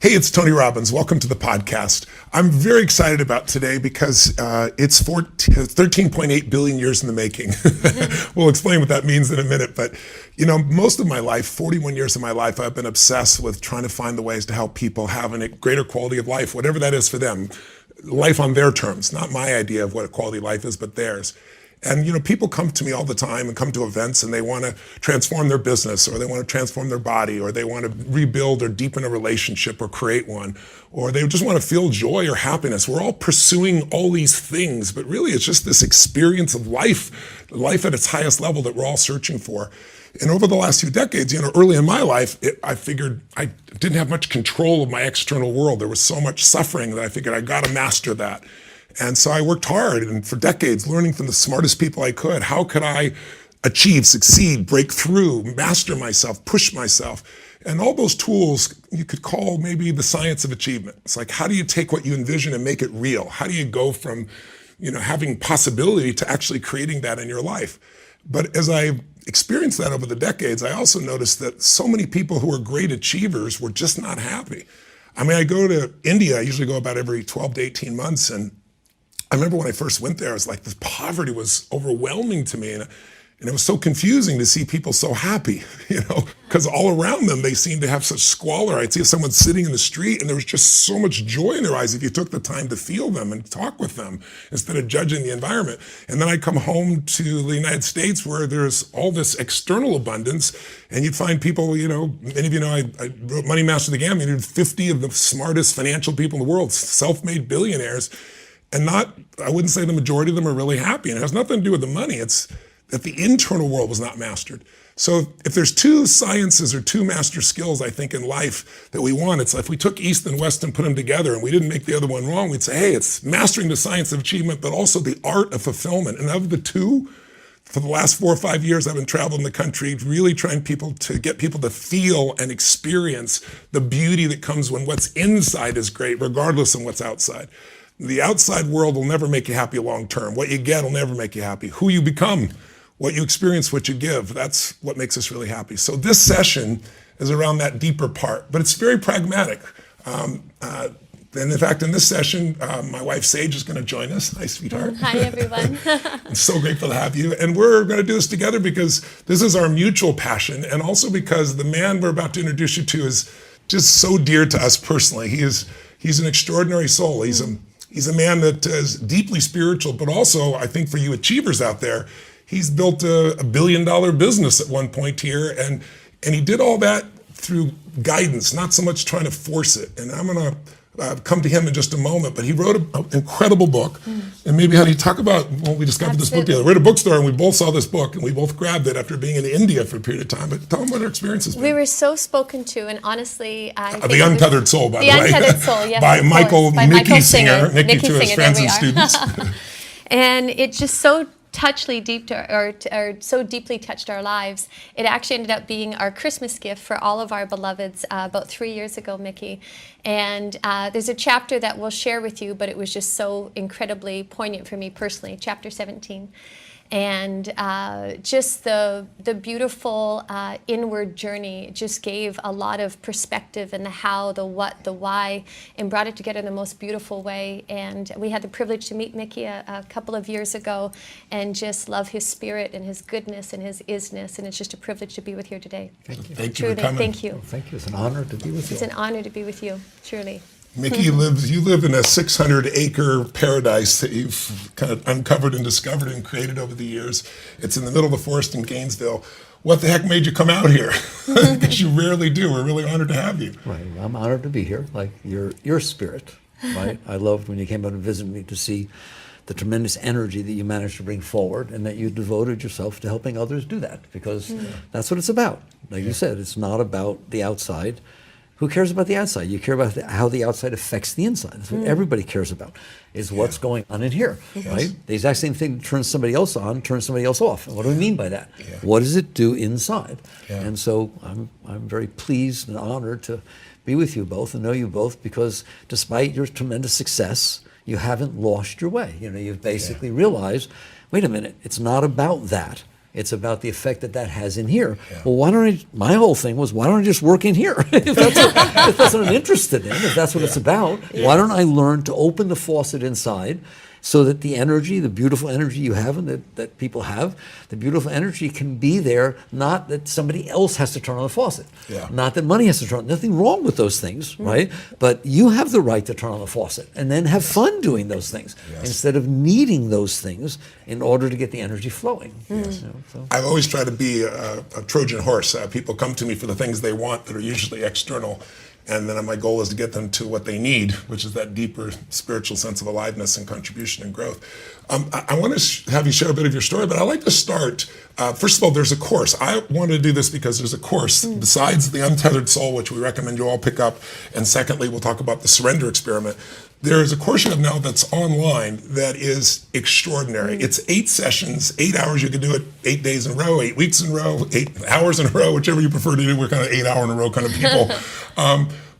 Hey, it's Tony Robbins. Welcome to the podcast. I'm very excited about today because it's 13.8 billion years in the making. We'll explain what that means in a minute. But, most of my life, 41 years of my life, I've been obsessed with trying to find the ways to help people have a greater quality of life, whatever that is for them. Life on their terms, not my idea of what a quality life is, but theirs. And people come to me all the time and come to events and they want to transform their business, or they want to transform their body, or they want to rebuild or deepen a relationship or create one, or they just want to feel joy or happiness. We're all pursuing all these things, but really it's just this experience of life at its highest level that we're all searching for. And over the last few decades, early in my life, I figured I didn't have much control of my external world. There was so much suffering that I figured I got to master that. And so I worked hard and for decades learning from the smartest people I could. How could I achieve, succeed, break through, master myself, push myself? And all those tools you could call maybe the science of achievement. It's like, how do you take what you envision and make it real? How do you go from, having possibility to actually creating that in your life? But as I experienced that over the decades, I also noticed that so many people who are great achievers were just not happy. I go to India, I usually go about every 12 to 18 months, and I remember when I first went there, I was like, the poverty was overwhelming to me. And it was so confusing to see people so happy, because all around them, they seemed to have such squalor. I'd see someone sitting in the street and there was just so much joy in their eyes if you took the time to feel them and talk with them instead of judging the environment. And then I'd come home to the United States where there's all this external abundance, and you'd find people, many of you know, I wrote Money Master the Game. I interviewed 50 of the smartest financial people in the world, self-made billionaires. And I wouldn't say the majority of them are really happy. And it has nothing to do with the money. It's that the internal world was not mastered. So if there's two sciences or two master skills, I think, in life that we want, it's like if we took East and West and put them together and we didn't make the other one wrong, we'd say, hey, it's mastering the science of achievement, but also the art of fulfillment. And of the two, for the last 4 or 5 years, I've been traveling the country, really trying to get people to feel and experience the beauty that comes when what's inside is great, regardless of what's outside. The outside world will never make you happy long term. What you get will never make you happy. Who you become, what you experience, what you give, that's what makes us really happy. So this session is around that deeper part, but it's very pragmatic. And in fact, in this session, my wife Sage is going to join us. Hi, sweetheart. Hi, everyone. I'm so grateful to have you. And we're going to do this together because this is our mutual passion, and also because the man we're about to introduce you to is just so dear to us personally. He's an extraordinary soul. He's a man that is deeply spiritual, but also, I think for you achievers out there, he's built a $1 billion business at one point here, and he did all that through guidance, not so much trying to force it. And I'm going to come to him in just a moment, but he wrote an incredible book. And maybe, honey, talk about, we discovered this book together. We're at a bookstore and we both saw this book and we both grabbed it after being in India for a period of time. But tell them what our experience has been. We were so spoken to, and honestly, The Untethered Soul, by the way. The Untethered Soul, yes. By Michael Singer. Nikki to his friends and students. And it just so so deeply touched our lives. It actually ended up being our Christmas gift for all of our beloveds about 3 years ago, Mickey. And there's a chapter that we'll share with you, but it was just so incredibly poignant for me personally, chapter 17. And just the beautiful inward journey just gave a lot of perspective in the how, the what, the why, and brought it together in the most beautiful way. And we had the privilege to meet Mickey a couple of years ago and just love his spirit and his goodness and his isness. And it's just a privilege to be with you today. Thank you. Thank you for coming. Thank you. Well, thank you. It's an honor to be with you. It's an honor to be with you, truly. Mickey, you live in a 600-acre paradise that you've kind of uncovered and discovered and created over the years. It's in the middle of the forest in Gainesville. What the heck made you come out here? Because you rarely do. We're really honored to have you. Right. I'm honored to be here. Like your spirit, right? I loved when you came out and visited me to see the tremendous energy that you managed to bring forward and that you devoted yourself to helping others do that, because that's what it's about. Like you said, it's not about the outside. Who cares about the outside? You care about how the outside affects the inside. That's what everybody cares about, is what's going on in here, right? The exact same thing that turns somebody else on, turns somebody else off. And what do we mean by that? What does it do inside? And so I'm very pleased and honored to be with you both and know you both, because despite your tremendous success, you haven't lost your way. You've basically realized, wait a minute, it's not about that. It's about the effect that that has in here. Well, my whole thing was, why don't I just work in here? If that's what I'm interested in, if that's what it's about, why don't I learn to open the faucet inside so that the energy, the beautiful energy you have and that people have, the beautiful energy can be there, not that somebody else has to turn on the faucet. Not that money has to turn on. Nothing wrong with those things, right? But you have the right to turn on the faucet and then have fun doing those things instead of needing those things in order to get the energy flowing. I've always tried to be a Trojan horse. People come to me for the things they want that are usually external. And then my goal is to get them to what they need, which is that deeper spiritual sense of aliveness and contribution and growth. I want to have you share a bit of your story, but I'd like to start. First of all, there's a course. I wanted to do this because there's a course besides the Untethered Soul, which we recommend you all pick up. And secondly, we'll talk about the Surrender Experiment. There is a course you have now that's online that is extraordinary. It's 8 sessions, 8 hours. You can do it 8 days in a row, 8 weeks in a row, 8 hours in a row, whichever you prefer to do. We're kind of 8 hour in a row kind of people.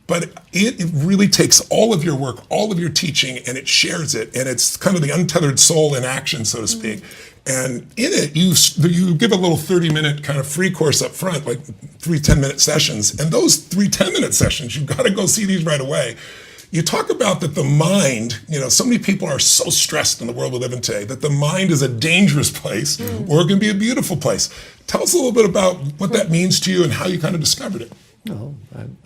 But it really takes all of your work, all of your teaching, and it shares it. And it's kind of the untethered soul in action, so to speak. And in it, you give a little 30-minute kind of free course up front, like 3 10-minute sessions. And those 3 10-minute sessions, you've got to go see these right away. You talk about that the mind, so many people are so stressed in the world we live in today, that the mind is a dangerous place or it can be a beautiful place. Tell us a little bit about what that means to you and how you kind of discovered it. No,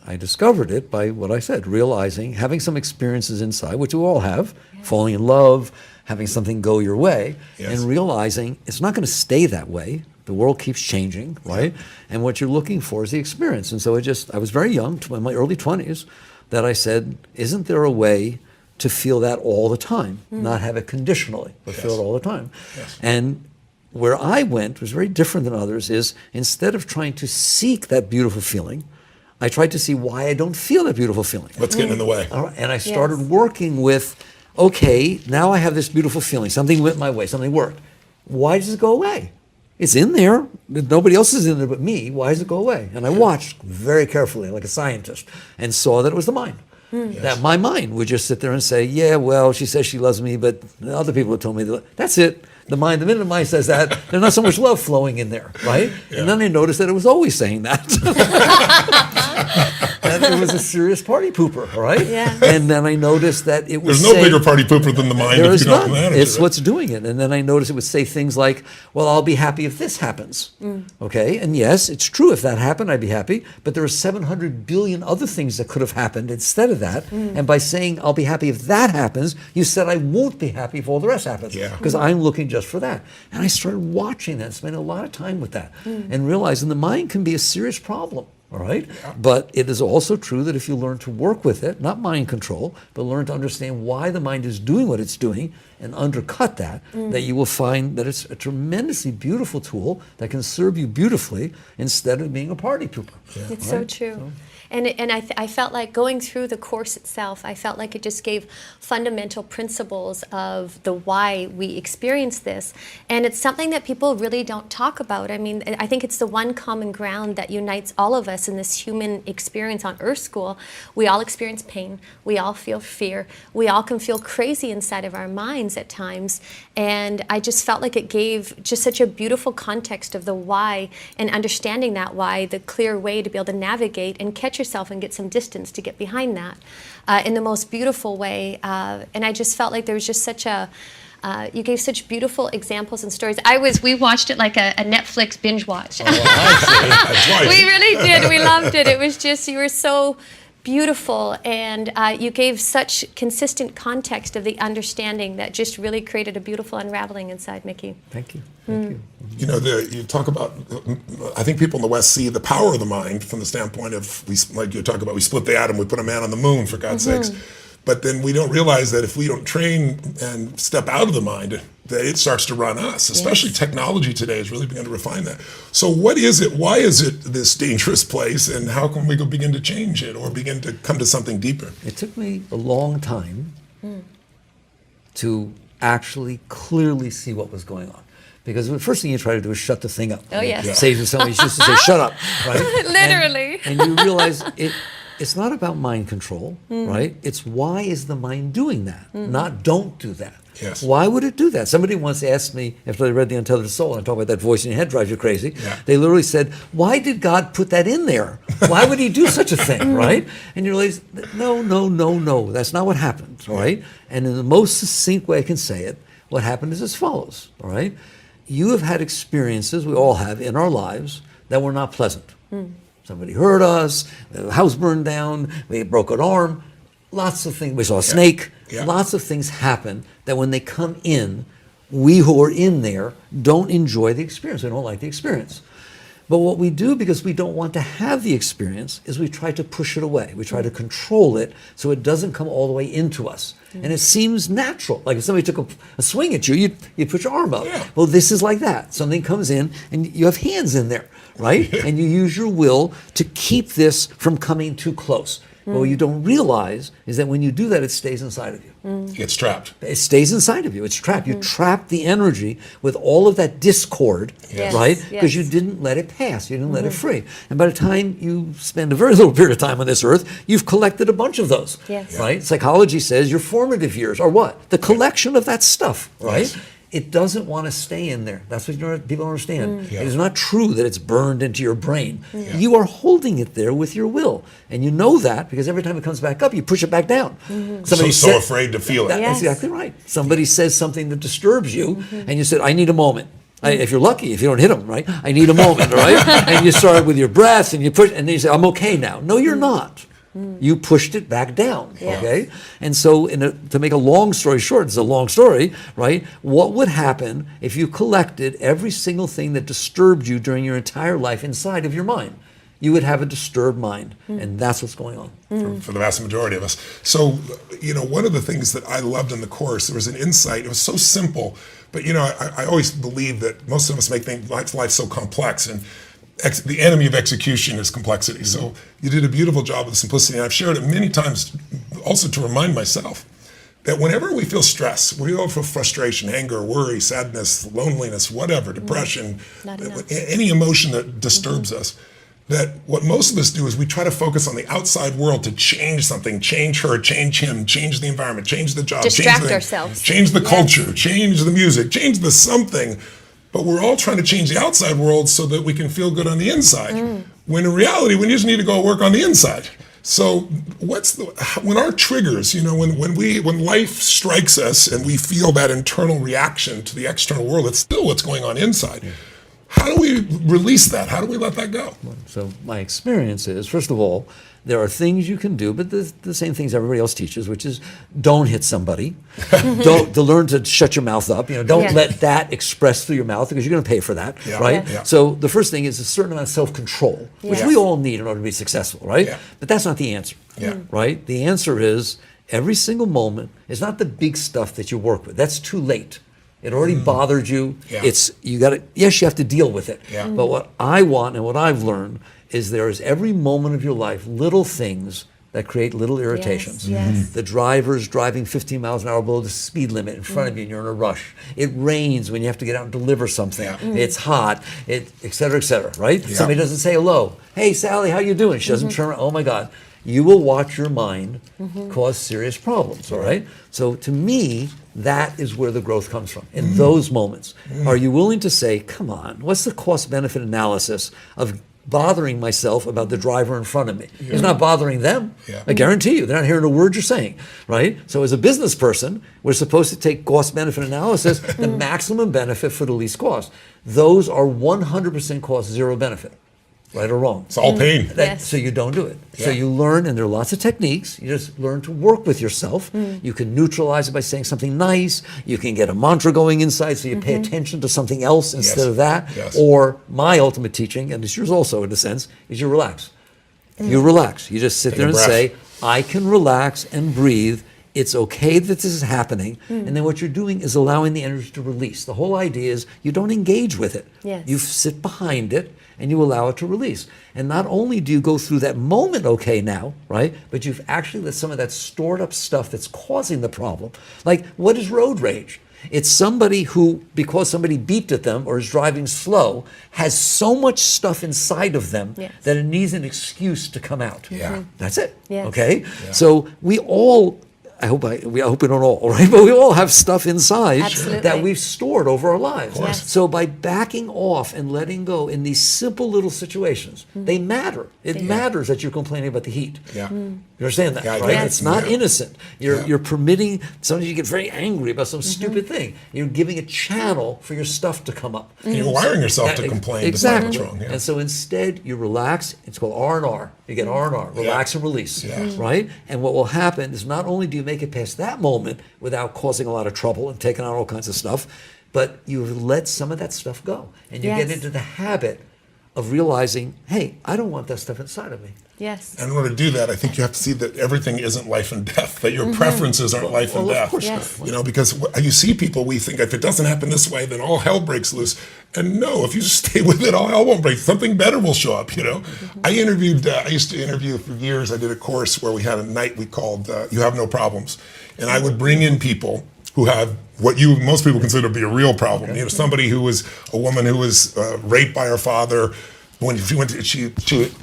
I discovered it by what I said, realizing, having some experiences inside, which we all have, falling in love, having something go your way, and realizing it's not going to stay that way. The world keeps changing, right? And what you're looking for is the experience. And so I was very young, in my early 20s, that I said, isn't there a way to feel that all the time, not have it conditionally, but feel it all the time? And where I went was very different than others, is instead of trying to seek that beautiful feeling, I tried to see why I don't feel that beautiful feeling. What's getting in the way? And I started working with, okay, now I have this beautiful feeling. Something went my way, something worked. Why does it go away? It's in there. Nobody else is in there but me. Why does it go away? And I watched very carefully, like a scientist, and saw that it was the mind. That my mind would just sit there and say, yeah, well, she says she loves me, but other people have told me that's it. The minute the mind says that, there's not so much love flowing in there, right? And then I noticed that it was always saying that. And it was a serious party pooper, right? And then I noticed that it was There's no bigger party pooper than the mind if you don't manage it. It's what's doing it. And then I noticed it would say things like, well, I'll be happy if this happens. Okay? And yes, it's true. If that happened, I'd be happy. But there are 700 billion other things that could have happened instead of that. And by saying, I'll be happy if that happens, you said I won't be happy if all the rest happens. Because I'm looking just for that. And I started watching that, spending a lot of time with that, and realizing the mind can be a serious problem. All right? But it is also true that if you learn to work with it, not mind control, but learn to understand why the mind is doing what it's doing and undercut that, that you will find that it's a tremendously beautiful tool that can serve you beautifully instead of being a party pooper. It's so true. And I felt like going through the course itself, I felt like it just gave fundamental principles of the why we experience this. And it's something that people really don't talk about. I mean, I think it's the one common ground that unites all of us in this human experience on Earth School. We all experience pain. We all feel fear. We all can feel crazy inside of our minds at times. And I just felt like it gave just such a beautiful context of the why, and understanding that why, the clear way to be able to navigate and catch yourself and get some distance to get behind that in the most beautiful way. And I just felt like there was just such a, you gave such beautiful examples and stories. We watched it like a Netflix binge watch. Oh, I see. We really did. We loved it. It was just, you were so beautiful, and you gave such consistent context of the understanding that just really created a beautiful unraveling inside, Mickey. Thank you. Thank you. You talk about, I think people in the West see the power of the mind from the standpoint of, like you talk about, we split the atom, we put a man on the moon, for God's sakes. But then we don't realize that if we don't train and step out of the mind, that it starts to run us. Especially technology today has really begun to refine that. So what is it? Why is it this dangerous place? And how can we begin to change it or begin to come to something deeper? It took me a long time to actually clearly see what was going on. Because the first thing you try to do is shut the thing up. Oh, yes. Say to somebody, you used to say, shut up, right? Literally. And you realize it's not about mind control, right? It's why is the mind doing that, not don't do that. Yes. Why would it do that? Somebody once asked me, after they read The Untethered Soul, and I talk about that voice in your head drives you crazy, they literally said, why did God put that in there? Why would he do such a thing, right? And you realize, no, that's not what happened, all right? And in the most succinct way I can say it, what happened is as follows, all right? You have had experiences, we all have, in our lives that were not pleasant. Somebody hurt us, the house burned down, we broke an arm, lots of things, we saw a snake, lots of things happen that when they come in, we who are in there don't enjoy the experience, we don't like the experience. But what we do, because we don't want to have the experience, is we try to push it away. We try to control it so it doesn't come all the way into us. And it seems natural. Like if somebody took a swing at you, you'd put your arm up. Well, this is like that. Something comes in and you have hands in there, right? And you use your will to keep this from coming too close. But what you don't realize is that when you do that, it stays inside of you. It's trapped. It stays inside of you. It's trapped. You trap the energy with all of that discord, right? Because you didn't let it pass. You didn't let it free. And by the time you spend a very little period of time on this earth, you've collected a bunch of those, right? Psychology says your formative years are what? The collection of that stuff, right? It doesn't want to stay in there. That's what people don't understand. It is not true that it's burned into your brain. You are holding it there with your will. And you know that because every time it comes back up, you push it back down. So afraid to feel it. That's exactly right. Somebody says something that disturbs you, and you said, I need a moment. If you're lucky, if you don't hit them, right? I need a moment, right? And you start with your breath, and you push, and then you say, I'm okay now. No, you're not. You pushed it back down, okay? And so to make a long story short, it's a long story, right? What would happen if you collected every single thing that disturbed you during your entire life inside of your mind? You would have a disturbed mind, and that's what's going on. For the vast majority of us. So, one of the things that I loved in the course, there was an insight, it was so simple, but I always believe that most of us make life so complex, and the enemy of execution is complexity. So you did a beautiful job with simplicity, and I've shared it many times also to remind myself that whenever we feel stress, we all feel frustration, anger, worry, sadness, loneliness, whatever, depression, any emotion that disturbs us, that what most of us do is we try to focus on the outside world to change something, change her, change him, change the environment, change the job, distract ourselves, change the culture, change the music, change the something. But we're all trying to change the outside world so that we can feel good on the inside. When in reality, we just need to go work on the inside. So when our triggers, when life strikes us and we feel that internal reaction to the external world, it's still what's going on inside. How do we release that? How do we let that go? So my experience is, first of all, there are things you can do, but the same things everybody else teaches, which is don't hit somebody. To learn to shut your mouth up. Don't let that express through your mouth because you're going to pay for that, right? So the first thing is a certain amount of self-control, which we all need in order to be successful, right? But that's not the answer, right? The answer is every single moment is not the big stuff that you work with. That's too late. It already bothered you. Yes, you have to deal with it. But what I want and what I've learned is there is every moment of your life little things that create little irritations. The driver's driving 15 miles an hour below the speed limit in front of you and you're in a rush. It rains when you have to get out and deliver something. It's hot, et cetera, right? Somebody doesn't say hello. Hey, Sally, how you doing? She doesn't turn around. Oh my God. You will watch your mind cause serious problems, all right? So to me, that is where the growth comes from, in those moments. Are you willing to say, come on, what's the cost-benefit analysis of bothering myself about the driver in front of me? It's not bothering them. I guarantee you, they're not hearing a word you're saying, right? So as a business person, we're supposed to take cost-benefit analysis, the maximum benefit for the least cost. Those are 100% cost, zero benefit. Right or wrong? It's all pain. So you don't do it. So you learn, and there are lots of techniques. You just learn to work with yourself. You can neutralize it by saying something nice. You can get a mantra going inside so you pay attention to something else instead of that. Or my ultimate teaching, and it's yours also in a sense, is you relax. You relax. You just sit there and say, I can relax and breathe. It's okay that this is happening. And then what you're doing is allowing the energy to release. The whole idea is you don't engage with it. You sit behind it and you allow it to release. And not only do you go through that moment okay now, right, but you've actually let some of that stored up stuff that's causing the problem. Like, what is road rage? It's somebody who, because somebody beeped at them or is driving slow, has so much stuff inside of them that it needs an excuse to come out. Yeah. That's it. Yes. Okay? Yeah. So we all, I hope we don't all, right? But we all have stuff inside that we've stored over our lives. Yes. So by backing off and letting go in these simple little situations, they matter. It matters that you're complaining about the heat. Yeah. You understand that, right? Yes. It's not innocent. You're permitting, sometimes you get very angry about some stupid thing. You're giving a channel for your stuff to come up. And you're wiring yourself to complain. Exactly. What's wrong. Yeah. And so instead, you relax. It's called R&R. You get R&R, relax and release, right? And what will happen is not only do you make it past that moment without causing a lot of trouble and taking on all kinds of stuff, but you let some of that stuff go. And you get into the habit of realizing, hey, I don't want that stuff inside of me. Yes. And in order to do that, I think you have to see that everything isn't life and death, that your preferences aren't life and death. Of course not. You know, because you see people, we think if it doesn't happen this way, then all hell breaks loose. And no, if you just stay with it, all hell won't break. Something better will show up, you know. I used to interview for years. I did a course where we had a night we called You Have No Problems. And I would bring in people who have what most people consider to be a real problem. You know, somebody who was a woman who was raped by her father. When she had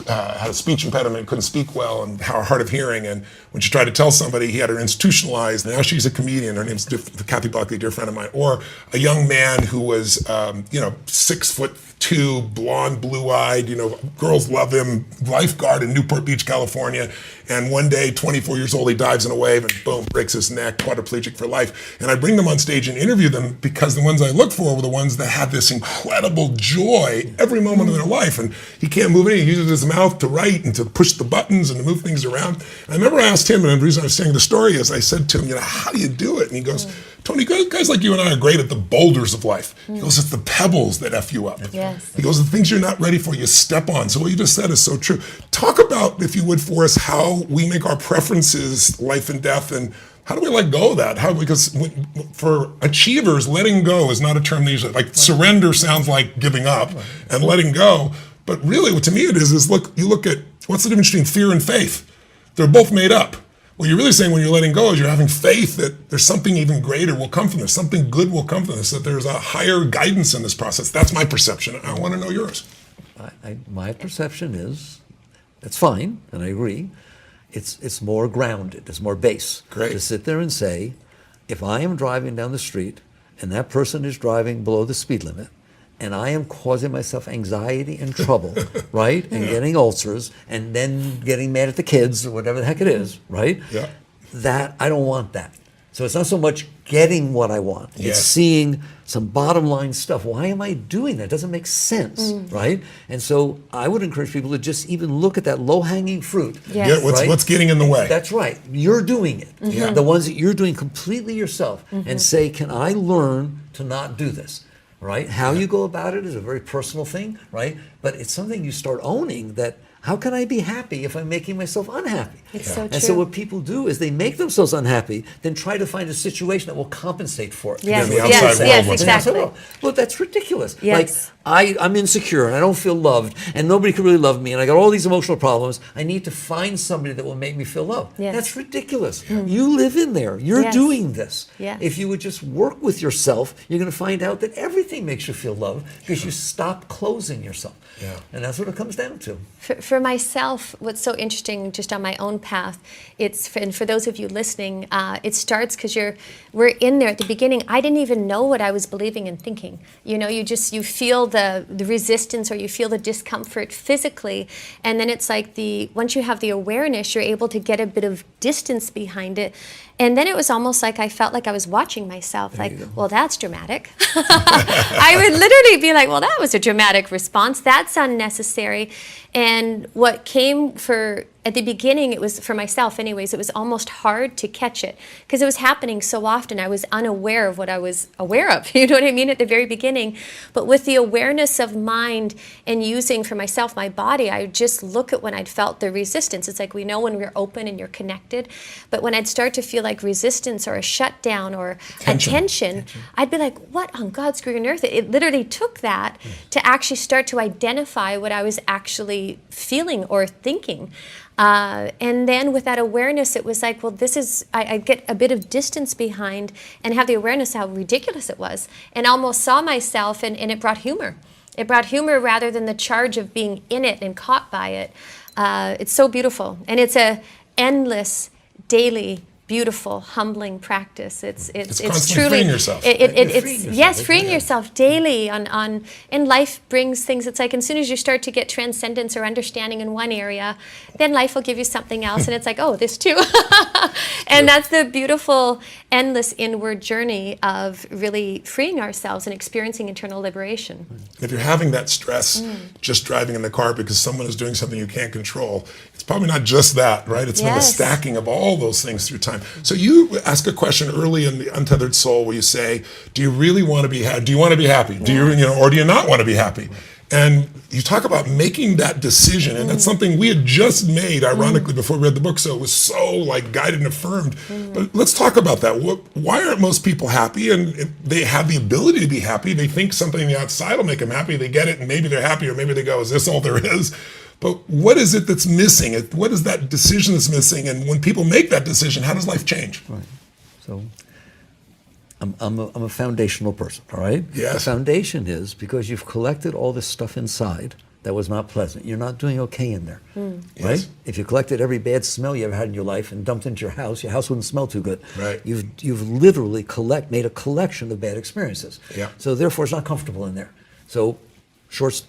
a speech impediment, couldn't speak well, and hard of hearing. And when she tried to tell somebody, he had her institutionalized. Now she's a comedian. Her name's Kathy Buckley, a dear friend of mine. Or a young man who was, 6'2", blonde, blue-eyed. You know, girls love him. Lifeguard in Newport Beach, California. And one day, 24 years old, he dives in a wave and boom, breaks his neck, quadriplegic for life. And I bring them on stage and interview them because the ones I look for were the ones that had this incredible joy every moment of their life. And he can't move anything. He uses his mouth to write and to push the buttons and to move things around. And I remember I asked him, and the reason I was saying the story is I said to him, how do you do it? And he goes, Tony, guys like you and I are great at the boulders of life. He goes, it's the pebbles that F you up. Yes. He goes, the things you're not ready for, you step on. So what you just said is so true. Talk about, if you would, for us, how we make our preferences life and death, and how do we let go of that? Because for achievers, letting go is not a term they use. Like surrender sounds like giving up, and letting go. But really, to me it is you look at, what's the difference between fear and faith? They're both made up. What you're really saying when you're letting go is you're having faith that there's something even greater will come from this, something good will come from this, that there's a higher guidance in this process. That's my perception. I want to know yours. My perception is, that's fine, and I agree, it's more grounded, it's more base. Great. To sit there and say, if I am driving down the street and that person is driving below the speed limit, and I am causing myself anxiety and trouble, right? And getting ulcers, and then getting mad at the kids or whatever the heck it is, right? Yeah. That, I don't want that. So it's not so much getting what I want. It's seeing some bottom line stuff. Why am I doing that? It doesn't make sense, right? And so I would encourage people to just even look at that low-hanging fruit. Yes. What's getting in the way? That's right. You're doing it. Yeah. The ones that you're doing completely yourself, and say, can I learn to not do this? Right? How you go about it is a very personal thing, right? But it's something you start owning, that how can I be happy if I'm making myself unhappy? It's so true. And so what people do is they make themselves unhappy, then try to find a situation that will compensate for it. Yes, the outside world looks exactly. Well, that's ridiculous. Yes. Like, I'm insecure and I don't feel loved and nobody can really love me and I got all these emotional problems. I need to find somebody that will make me feel loved. Yes. That's ridiculous. You live in there. You're doing this. Yes. If you would just work with yourself, you're going to find out that everything makes you feel loved because you stop closing yourself. Yeah. And that's what it comes down to. For myself, what's so interesting just on my own path, and for those of you listening, it starts because we're in there at the beginning. I didn't even know what I was believing and thinking. You know, you feel the resistance, or you feel the discomfort physically, and then it's like once you have the awareness, you're able to get a bit of distance behind it. And then it was almost like I felt like I was watching myself, well, that's dramatic. I would literally be like, well, that was a dramatic response. That's unnecessary. And what came at the beginning, it was, for myself anyways, it was almost hard to catch it because it was happening so often. I was unaware of what I was aware of, you know what I mean, at the very beginning. But with the awareness of mind and using, for myself, my body, I would just look at when I'd felt the resistance. It's like we know when we're open and you're connected, but when I'd start to feel like resistance or a shutdown or a tension, I'd be like, what on God's green earth? It literally took that to actually start to identify what I was actually feeling or thinking. And then with that awareness, it was like, well, this is, I get a bit of distance behind and have the awareness how ridiculous it was, and almost saw myself, and it brought humor. It brought humor rather than the charge of being in it and caught by it. It's so beautiful. And it's a endless, daily, beautiful, humbling practice. It's truly freeing yourself. Freeing yourself daily on and life brings things. It's like as soon as you start to get transcendence or understanding in one area, then life will give you something else, and it's like, oh, this too. And that's the beautiful, endless inward journey of really freeing ourselves and experiencing internal liberation. If you're having that stress just driving in the car because someone is doing something you can't control, it's probably not just that, right? It's been the stacking of all those things through time. So you ask a question early in the Untethered Soul where you say, do you really want to be happy? Do you want to be happy? Do you or do you not want to be happy? And you talk about making that decision, and that's something we had just made, ironically, before we read the book, so it was so like guided and affirmed. But let's talk about that. Why aren't most people happy? And they have the ability to be happy. They think something on the outside will make them happy. They get it, and maybe they're happy, or maybe they go, is this all there is? But what is it that's missing? What is that decision that's missing? And when people make that decision, how does life change? Right. So I'm a foundational person, all right? Yes. The foundation is because you've collected all this stuff inside that was not pleasant. You're not doing okay in there, right? Yes. If you collected every bad smell you ever had in your life and dumped into your house wouldn't smell too good. Right. You've literally made a collection of bad experiences. Yeah. So therefore, it's not comfortable in there. So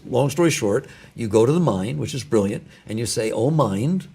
long story short, you go to the mind, which is brilliant, and you say, oh mind,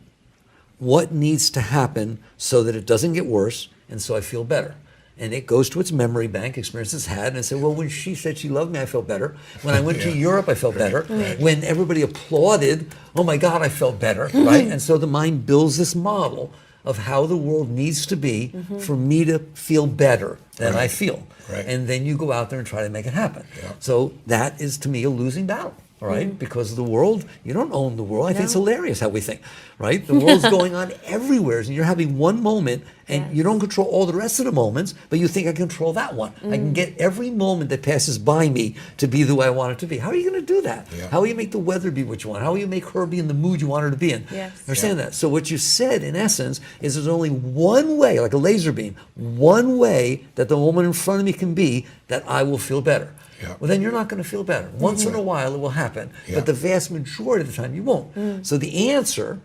what needs to happen so that it doesn't get worse and so I feel better? And it goes to its memory bank, experiences had, and it said, well, when she said she loved me, I felt better. When I went to Europe, I felt better. Right. When everybody applauded, oh my God, I felt better, right? And so the mind builds this model of how the world needs to be for me to feel better than I feel. Right. And then you go out there and try to make it happen. Yeah. So that is, to me, a losing battle. All right, because the world, you don't own the world. I think it's hilarious how we think, right? The world's going on everywhere, and you're having one moment, and you don't control all the rest of the moments, but you think I control that one. I can get every moment that passes by me to be the way I want it to be. How are you going to do that? Yeah. How will you make the weather be what you want? How will you make her be in the mood you want her to be in? Yes. Understand that? So what you said, in essence, is there's only one way, like a laser beam, one way that the woman in front of me can be that I will feel better. Yeah. Well, then you're not going to feel better. Once in a while, it will happen, but the vast majority of the time, you won't. So the answer,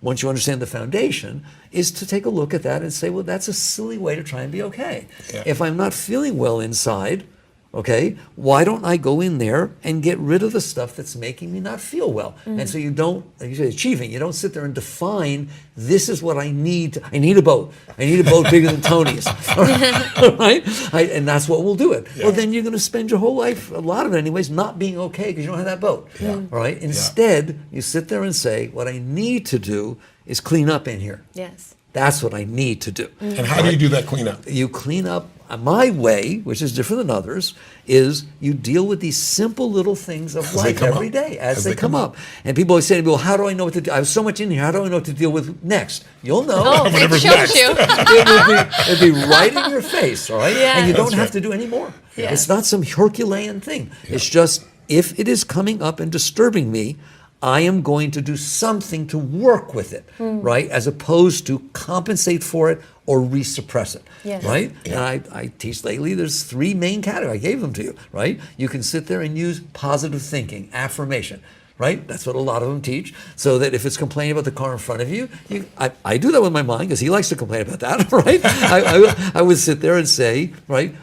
once you understand the foundation, is to take a look at that and say, well, that's a silly way to try and be okay. Yeah. If I'm not feeling well inside, okay, why don't I go in there and get rid of the stuff that's making me not feel well? And so you don't, like you say, achieving, you don't sit there and define, this is what I need. I need a boat. I need a boat bigger than Tony's. All right? And that's what will do it. Yeah. Well, then you're going to spend your whole life, a lot of it anyways, not being okay because you don't have that boat. Yeah. All right? Instead, you sit there and say, what I need to do is clean up in here. Yes. That's what I need to do. And how do you do that cleanup? You clean up. My way, which is different than others, is you deal with these simple little things of life every day as they come up. And people always say to me, well, how do I know what to do? I have so much in here. How do I know what to deal with next? You'll know. Oh, Whatever's it shows next. you. It'll be right in your face, all right? Yeah. And you don't That's have right. to do any more. Yeah. It's not some Herculean thing. It's just, if it is coming up and disturbing me, I am going to do something to work with it, right? As opposed to compensate for it or resuppress it, Yes. right? Yeah. And I teach lately, there's 3 main categories. I gave them to you, right? You can sit there and use positive thinking, affirmation, right? That's what a lot of them teach. So that if it's complaining about the car in front of you, I do that with my mind because he likes to complain about that, right? I would sit there and say, right,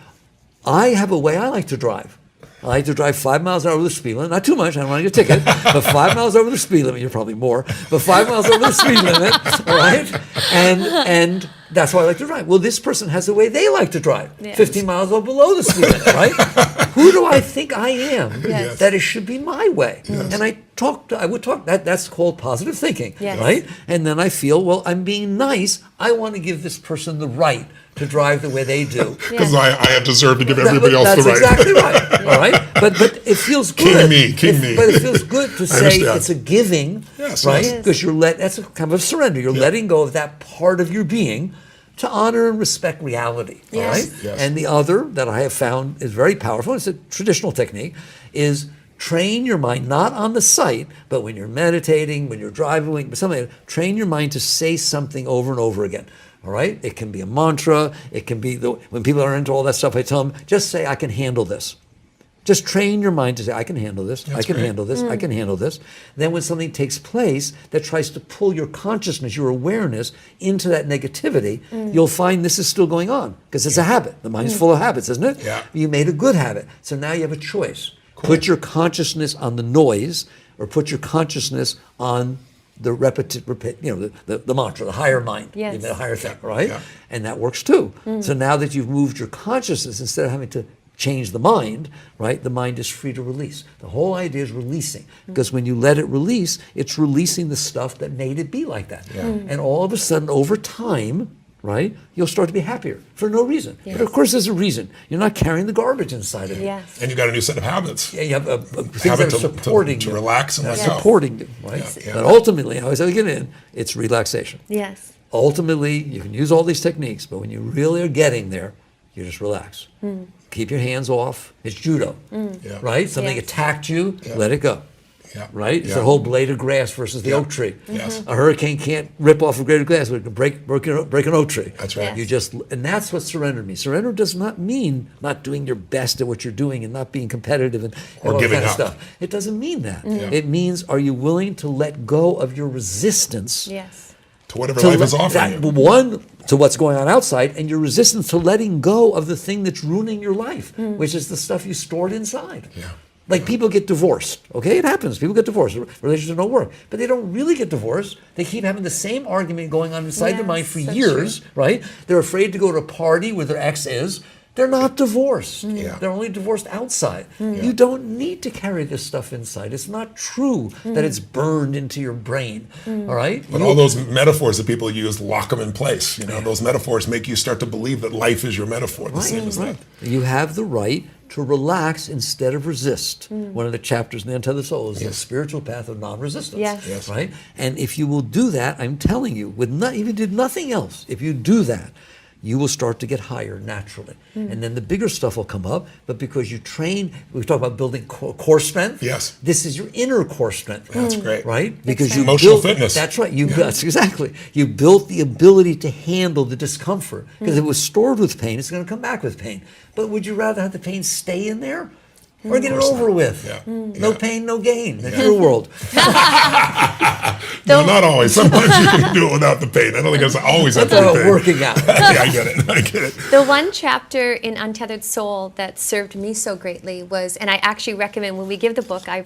I have a way I like to drive. I like to drive 5 miles an hour over the speed limit. Not too much, I don't want to get a ticket, but 5 miles over the speed limit, you're probably more, but 5 miles over the speed limit, all right? And That's why I like to drive. Well, this person has the way they like to drive, Yes. 15 miles below the speed limit, right? Who do I think I am Yes. that it should be my way? And I would talk, that's called positive thinking, Yes. right? And then I feel, well, I'm being nice. I want to give this person the right to drive the way they do. Because I deserve to give everybody else That's the right. exactly right. All right, but it feels good. King me. But it feels good to say understand. it's a giving, Yes, right? yes. Because that's a kind of surrender. You're letting go of that part of your being to honor and respect reality. All Yes. right, Yes. and the other that I have found is very powerful. It's a traditional technique. Is train your mind not on the sight, but when you're meditating, when you're driving, something. Train your mind to say something over and over again. All right? It can be a mantra. It can be, when people are into all that stuff, I tell them, just say, I can handle this. Just train your mind to say, I can handle this, I can great. handle this, I can handle this. Then when something takes place that tries to pull your consciousness, your awareness into that negativity, you'll find this is still going on because it's a habit. The mind's full of habits, isn't it? Yeah. You made a good habit. So now you have a choice. Put your consciousness on the noise or put your consciousness on the the mantra, the higher mind, Yes. the higher thing, right? Yeah. And that works too. So now that you've moved your consciousness, instead of having to change the mind, right? The mind is free to release. The whole idea is releasing, because when you let it release, it's releasing the stuff that made it be like that. And all of a sudden, over time, right, you'll start to be happier for no reason. Yes. But of course, there's a reason. You're not carrying the garbage inside of you. Yes. And you got a new set of habits. Yeah, you have things Habit that are supporting to you. relax and let go. Supporting you, right? Yeah, yeah. But ultimately, I always say again, it's relaxation. Yes. Ultimately, you can use all these techniques, but when you really are getting there, you just relax. Keep your hands off. It's judo, Yeah. right? Something Yes. attacked you, let it go. Yeah. Right? It's Yeah. the whole blade of grass versus the Yeah. oak tree. Yes. A hurricane can't rip off a blade of grass, but it can break an oak tree. That's right. Yes. And that's what surrender means. Surrender does not mean not doing your best at what you're doing and not being competitive and Or all that giving kind of up. stuff. It doesn't mean that. Yeah. It means, are you willing to let go of your resistance Yes. To whatever to life is let offering that, you. one, to what's going on outside, and your resistance to letting go of the thing that's ruining your life, which is the stuff you stored inside. Yeah. Like people get divorced, okay? It happens. People get divorced. Relationships don't work. But they don't really get divorced. They keep having the same argument going on inside their mind for so years, right? They're afraid to go to a party where their ex is. They're not divorced. Yeah. They're only divorced outside. You don't need to carry this stuff inside. It's not true that it's burned into your brain, all right? But all those metaphors that people use, lock them in place. You know, those metaphors make you start to believe that life is your metaphor. The same as that. You have the right to relax instead of resist. One of the chapters in the Untethered Soul is the spiritual path of non-resistance. Yes. Yes. Right? And if you will do that, I'm telling you, if you did nothing else, if you do that, you will start to get higher naturally. And then the bigger stuff will come up, but because you train, we talk about building core strength. Yes. This is your inner core strength. That's great. Right? Because you Emotional built, fitness. That's right. That's exactly. You built the ability to handle the discomfort. Because if it was stored with pain, it's going to come back with pain. But would you rather have the pain stay in there? Or get it course over not. with? Yeah. No Yeah. pain, no gain. That's your world. No, not always. Sometimes you can do it without the pain. I don't think it's always have That's to about be pain. working out. Yeah, I get it. I get it. The one chapter in Untethered Soul that served me so greatly was, and I actually recommend when we give the book, I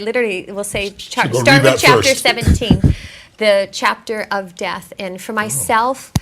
literally will say, start go with read that chapter first. 17, the chapter of death. And for myself,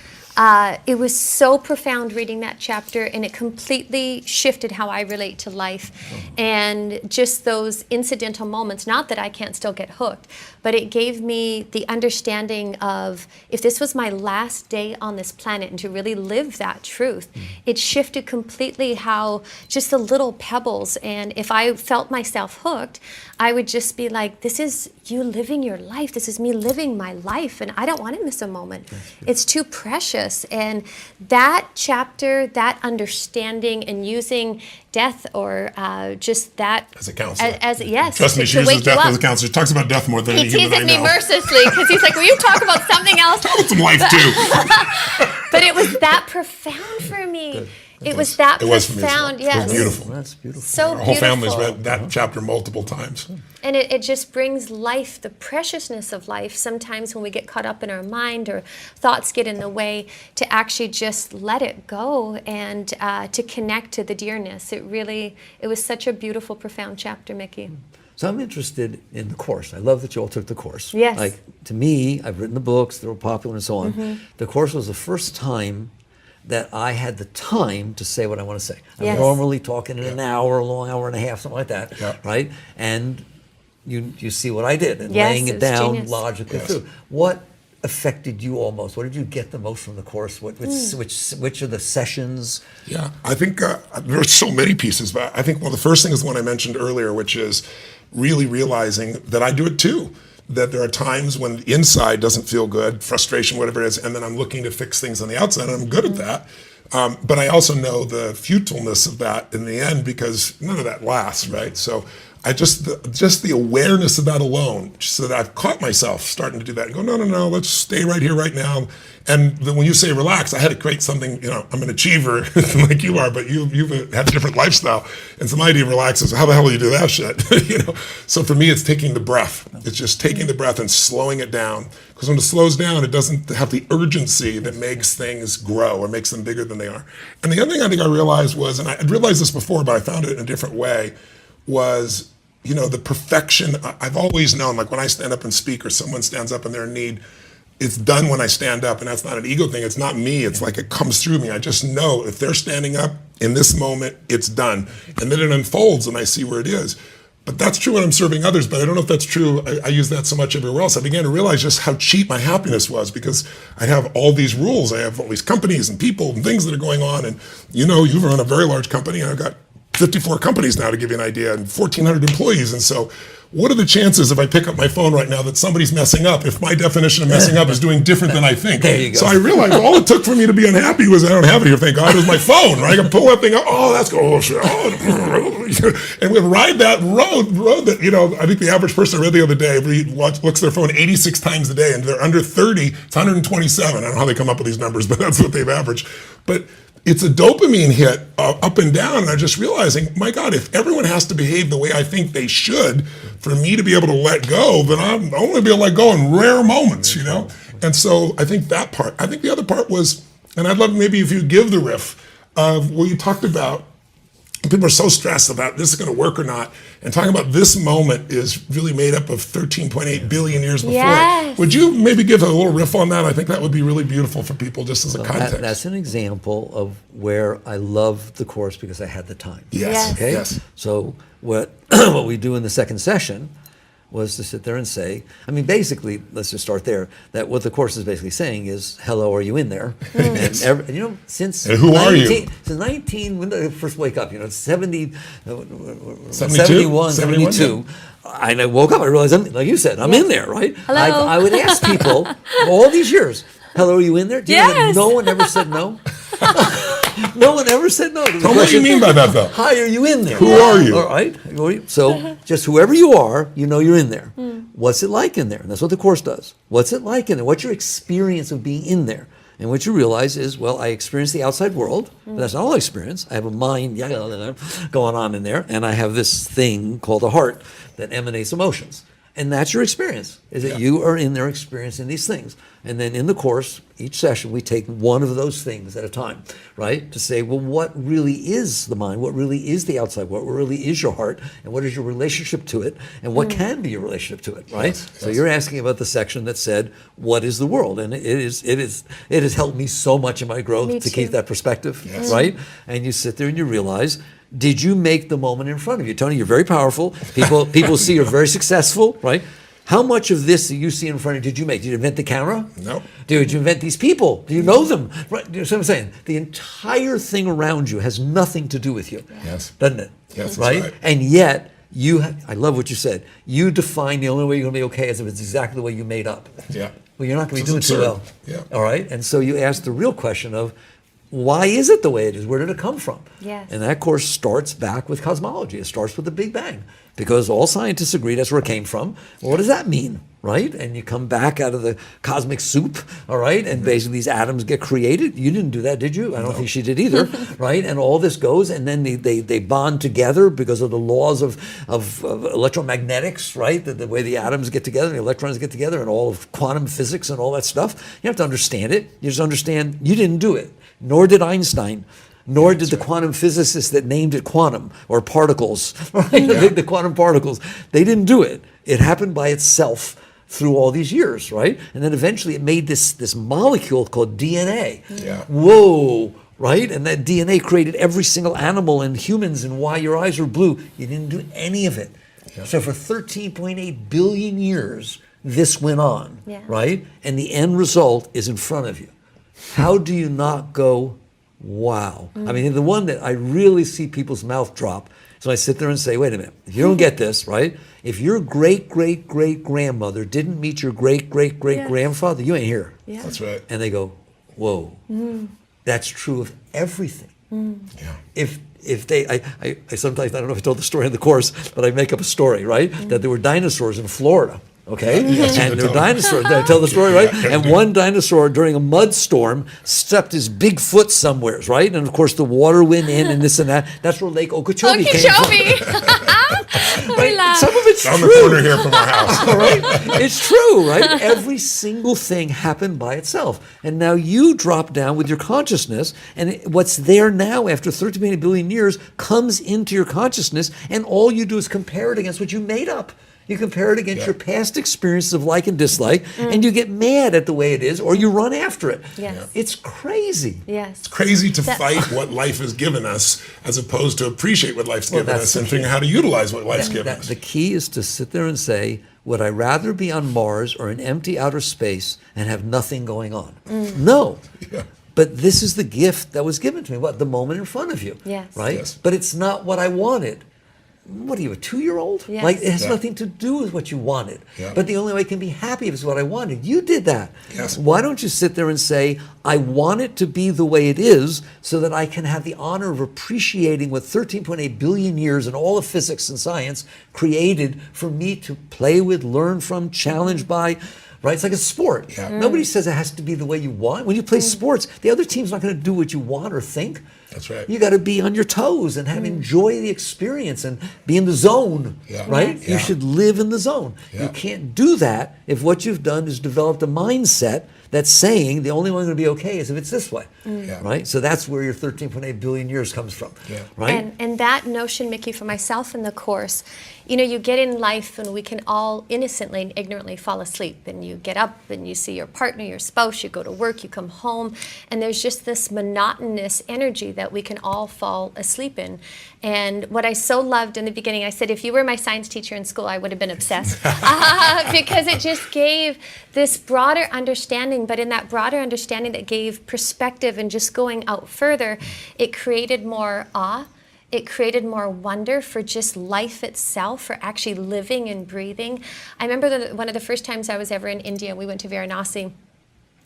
it was so profound reading that chapter, and it completely shifted how I relate to life. And just those incidental moments, not that I can't still get hooked, but it gave me the understanding of if this was my last day on this planet and to really live that truth, it shifted completely how just the little pebbles. And if I felt myself hooked, I would just be like, this is you living your life. This is me living my life, and I don't want to miss a moment. It's too precious. And that chapter, that understanding and using death or just that As a counselor. Yes. Trust me, to she wake uses you death up. as a counselor. She talks about death more than He any human I teases me know. mercilessly because he's like, will you talk about something else? Some life too. But it was that profound for me. It was that It was for me as well. profound, It was yes. beautiful. That's beautiful. So Our whole family's beautiful. read that chapter multiple times. And it just brings life, the preciousness of life, sometimes when we get caught up in our mind or thoughts get in the way, to actually just let it go and to connect to the dearness. It was such a beautiful, profound chapter, Mickey. So I'm interested in the course. I love that you all took the course. Yes. Like, to me, I've written the books, they were popular and so on. Mm-hmm. The course was the first time that I had the time to say what I want to say. I'm Yes. normally talking in an hour, a long hour and a half, something like that, Yeah. right? And you see what I did, and Yes, laying it it was down genius. logically Yes. through. What affected you all most? What did you get the most from the course? Which are the sessions? Yeah, I think there are so many pieces, but I think, well, the first thing is the one I mentioned earlier, which is really realizing that I do it too. That there are times when the inside doesn't feel good, frustration, whatever it is, and then I'm looking to fix things on the outside, and I'm good at that. But I also know the futileness of that in the end, because none of that lasts, right? So I just the awareness of that alone, so that I've caught myself starting to do that and go, no, let's stay right here, right now. And then when you say relax, I had to create something. I'm an achiever like you are, but you've had a different lifestyle, and some idea of relax is, how the hell do you do that shit? So for me, it's taking the breath. It's just taking the breath and slowing it down. Because when it slows down, it doesn't have the urgency that makes things grow or makes them bigger than they are. And the other thing I think I realized was, and I had realized this before, but I found it in a different way, was, the perfection. I've always known, like when I stand up and speak or someone stands up and they're in need, it's done when I stand up, and that's not an ego thing. It's not me. It's like it comes through me. I just know if they're standing up in this moment, it's done. And then it unfolds and I see where it is. But that's true when I'm serving others, but I don't know if that's true. I use that so much everywhere else. I began to realize just how cheap my happiness was, because I have all these rules. I have all these companies and people and things that are going on. And you've run a very large company, and I've got 54 companies now, to give you an idea, and 1,400 employees. And so what are the chances if I pick up my phone right now that somebody's messing up, if my definition of messing up is doing different than I think? There you go. So I realized all it took for me to be unhappy was, I don't have it here, thank God, is my phone, right? I can pull that thing up, that's good, and we ride that road that, I think the average person I read the other day looks at their phone 86 times a day, and they're under 30, it's 127. I don't know how they come up with these numbers, but that's what they've averaged. But it's a dopamine hit up and down, and I'm just realizing, my God, if everyone has to behave the way I think they should for me to be able to let go, then I'm only be able to let go in rare moments, And so I think that part. I think the other part was, and I'd love maybe if you give the riff of what you talked about. People are so stressed about this is going to work or not, and talking about this moment is really made up of 13.8 billion years before. Yes. Would you maybe give a little riff on that? I think that would be really beautiful for people, just as a context. That's an example of where I love the course because I had the time. Yes. Okay. Yes. So what what we do in the second session was to sit there and say, basically, let's just start there, that what the course is basically saying is, hello, are you in there? Since and who are you? Since 19, when did I first wake up? 71, 72? 72. I woke up, I realized, like you said, I'm in there, right? Hello. I would ask people all these years, hello, are you in there? Do you know that Yes. no one ever said no? No one ever said no. Tell me what you mean by that, though. Hi, are you in there? Who are you? All right. So just whoever you are, you're in there. What's it like in there? And that's what the course does. What's it like in there? What's your experience of being in there? And what you realize is, well, I experience the outside world, but that's not all I experience. I have a mind going on in there, and I have this thing called a heart that emanates emotions. And that's your experience, is that you are in there experiencing these things. And then in the course, each session, we take one of those things at a time, right? To say, well, what really is the mind? What really is the outside? What really is your heart? And what is your relationship to it? And what can be your relationship to it, right? Yes, So yes. you're asking about the section that said, what is the world? And it has helped me so much in my growth Me to keep too. that perspective, Yes. right? And you sit there and you realize, did you make the moment in front of you? Tony, you're very powerful. People see you're very successful, right? How much of this that you see in front of you did you make? Did you invent the camera? No. Did you invent these people? Do you know them? Right? You know what I'm saying? The entire thing around you has nothing to do with you. Yes. Doesn't it? Yes, that's right? right. And yet, I love what you said. You define the only way you're going to be okay is if it's exactly the way you made up. Yeah. Well, you're not going to be doing It's too well. absurd. Yeah. All right? And so you ask the real question of, why is it the way it is? Where did it come from? Yes. And that course starts back with cosmology. It starts with the Big Bang, because all scientists agree that's where it came from. Well, what does that mean, right? And you come back out of the cosmic soup, all right? And basically these atoms get created. You didn't do that, did you? I don't think she did either, right? And all this goes, and then they bond together because of the laws of electromagnetics, right? The way the atoms get together, the electrons get together, and all of quantum physics and all that stuff. You have to understand it. You just understand you didn't do it. Nor did Einstein. nor did the quantum physicists that named it quantum or particles, right? The quantum particles. They didn't do it. It happened by itself through all these years, right? And then eventually it made this molecule called DNA. Yeah. Whoa, right? And that DNA created every single animal and humans and why your eyes are blue. You didn't do any of it. Yeah. So for 13.8 billion years, this went on, right? And the end result is in front of you. How do you not go, wow? I mean, the one that I really see people's mouth drop. So I sit there and say, wait a minute, if you don't get this, right? If your great-great-great-grandmother didn't meet your great-great-great-grandfather, you ain't here. Yeah. That's right. And they go, whoa. That's true of everything. Yeah. If they, I sometimes, I don't know if I told the story in the course, but I make up a story, right? That there were dinosaurs in Florida. Okay, and there were dinosaurs. Did I tell the story, right? And one dinosaur during a mud storm stepped his big foot somewheres, right? And of course the water went in and this and that. That's where Lake Okeechobee came from. Right? Some of it's on true. the corner here from our house. All right? It's true, right? Every single thing happened by itself. And now you drop down with your consciousness, and what's there now after 13 billion years comes into your consciousness, and all you do is compare it against what you made up. You compare it against your past experiences of like and dislike, and you get mad at the way it is, or you run after it. Yes. It's crazy. Yes. It's crazy to fight what life has given us as opposed to appreciate what life's given that's us the and figure out how to utilize what life's given us. The key is to sit there and say, would I rather be on Mars or in empty outer space and have nothing going on? No. Yeah. But this is the gift that was given to me. What? The moment in front of you. Yes. Right? Yes. But it's not what I wanted. What are you, a 2-year-old? Yes. Like, it has Yeah. nothing to do with what you wanted. Yeah. But the only way I can be happy is what I wanted. You did that. Yes. Why don't you sit there and say, I want it to be the way it is so that I can have the honor of appreciating what 13.8 billion years and all of physics and science created for me to play with, learn from, challenge by. Right? It's like a sport. Yeah. Nobody says it has to be the way you want. When you play sports, the other team's not going to do what you want or think. That's right. You got to be on your toes and enjoy the experience and be in the zone. Yeah. Right? Yes. You Yeah. should live in the zone. Yeah. You can't do that if what you've done is developed a mindset that's saying the only way going to be okay is if it's this way. Yeah. Right? So that's where your 13.8 billion years comes from. Yeah. Right? And that notion, Mickey, for myself in the course, you get in life and we can all innocently and ignorantly fall asleep. And you get up and you see your partner, your spouse, you go to work, you come home, and there's just this monotonous energy that we can all fall asleep in. And what I so loved in the beginning, I said, if you were my science teacher in school, I would have been obsessed. Because it just gave this broader understanding, but in that broader understanding that gave perspective and just going out further, it created more awe. It created more wonder for just life itself, for actually living and breathing. I remember one of the first times I was ever in India, we went to Varanasi.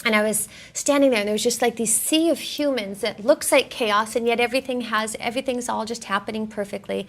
And I was standing there, and there was just like this sea of humans that looks like chaos, and yet everything's all just happening perfectly.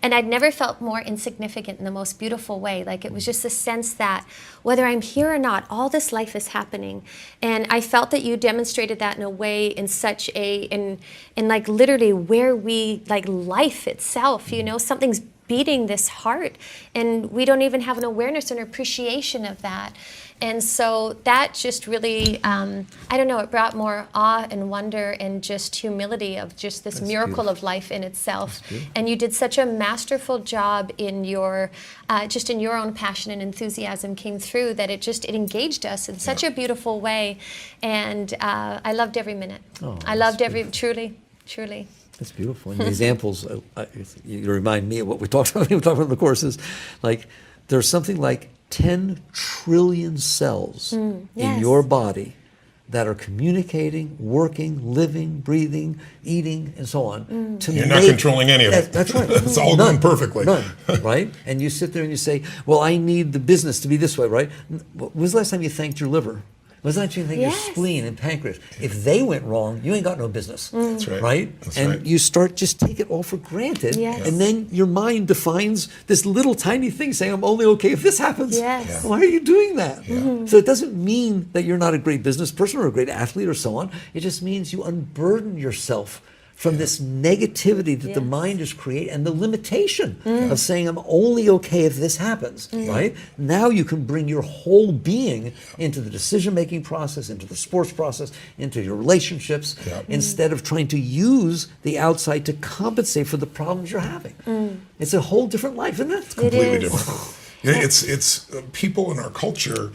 And I'd never felt more insignificant in the most beautiful way. Like it was just a sense that whether I'm here or not, all this life is happening. And I felt that you demonstrated that in a way, in such in like literally where we, like life itself, something's beating this heart, and we don't even have an awareness and appreciation of that. And so that just really, I don't know, it brought more awe and wonder and just humility of just this miracle of life in itself. And you did such a masterful job in your, just in your own passion and enthusiasm came through that it engaged us in such a beautiful way. And I loved every minute. I loved truly. That's beautiful. And the examples, you remind me of what we talked about in the courses. Like, there's something like 10 trillion cells in your body that are communicating, working, living, breathing, eating, and so on. You're not controlling any of it. That's right. It's all going perfectly. None, right? And you sit there and you say, well, I need the business to be this way, right? When was the last time you thanked your liver? When was the last time you thanked your spleen and pancreas? If they went wrong, you ain't got no business. That's right. Right? That's and right. you just take it all for granted. Yes. And then your mind defines this little tiny thing saying, I'm only okay if this happens. Yes. Yeah. Why are you doing that? So it doesn't mean that you're not a great business person or a great athlete or so on. It just means you unburden yourself from this negativity that the mind is creating and the limitation of saying, I'm only okay if this happens, right? Now you can bring your whole being into the decision-making process, into the sports process, into your relationships, instead of trying to use the outside to compensate for the problems you're having. It's a whole different life, isn't it? Completely different. You know, it's people in our culture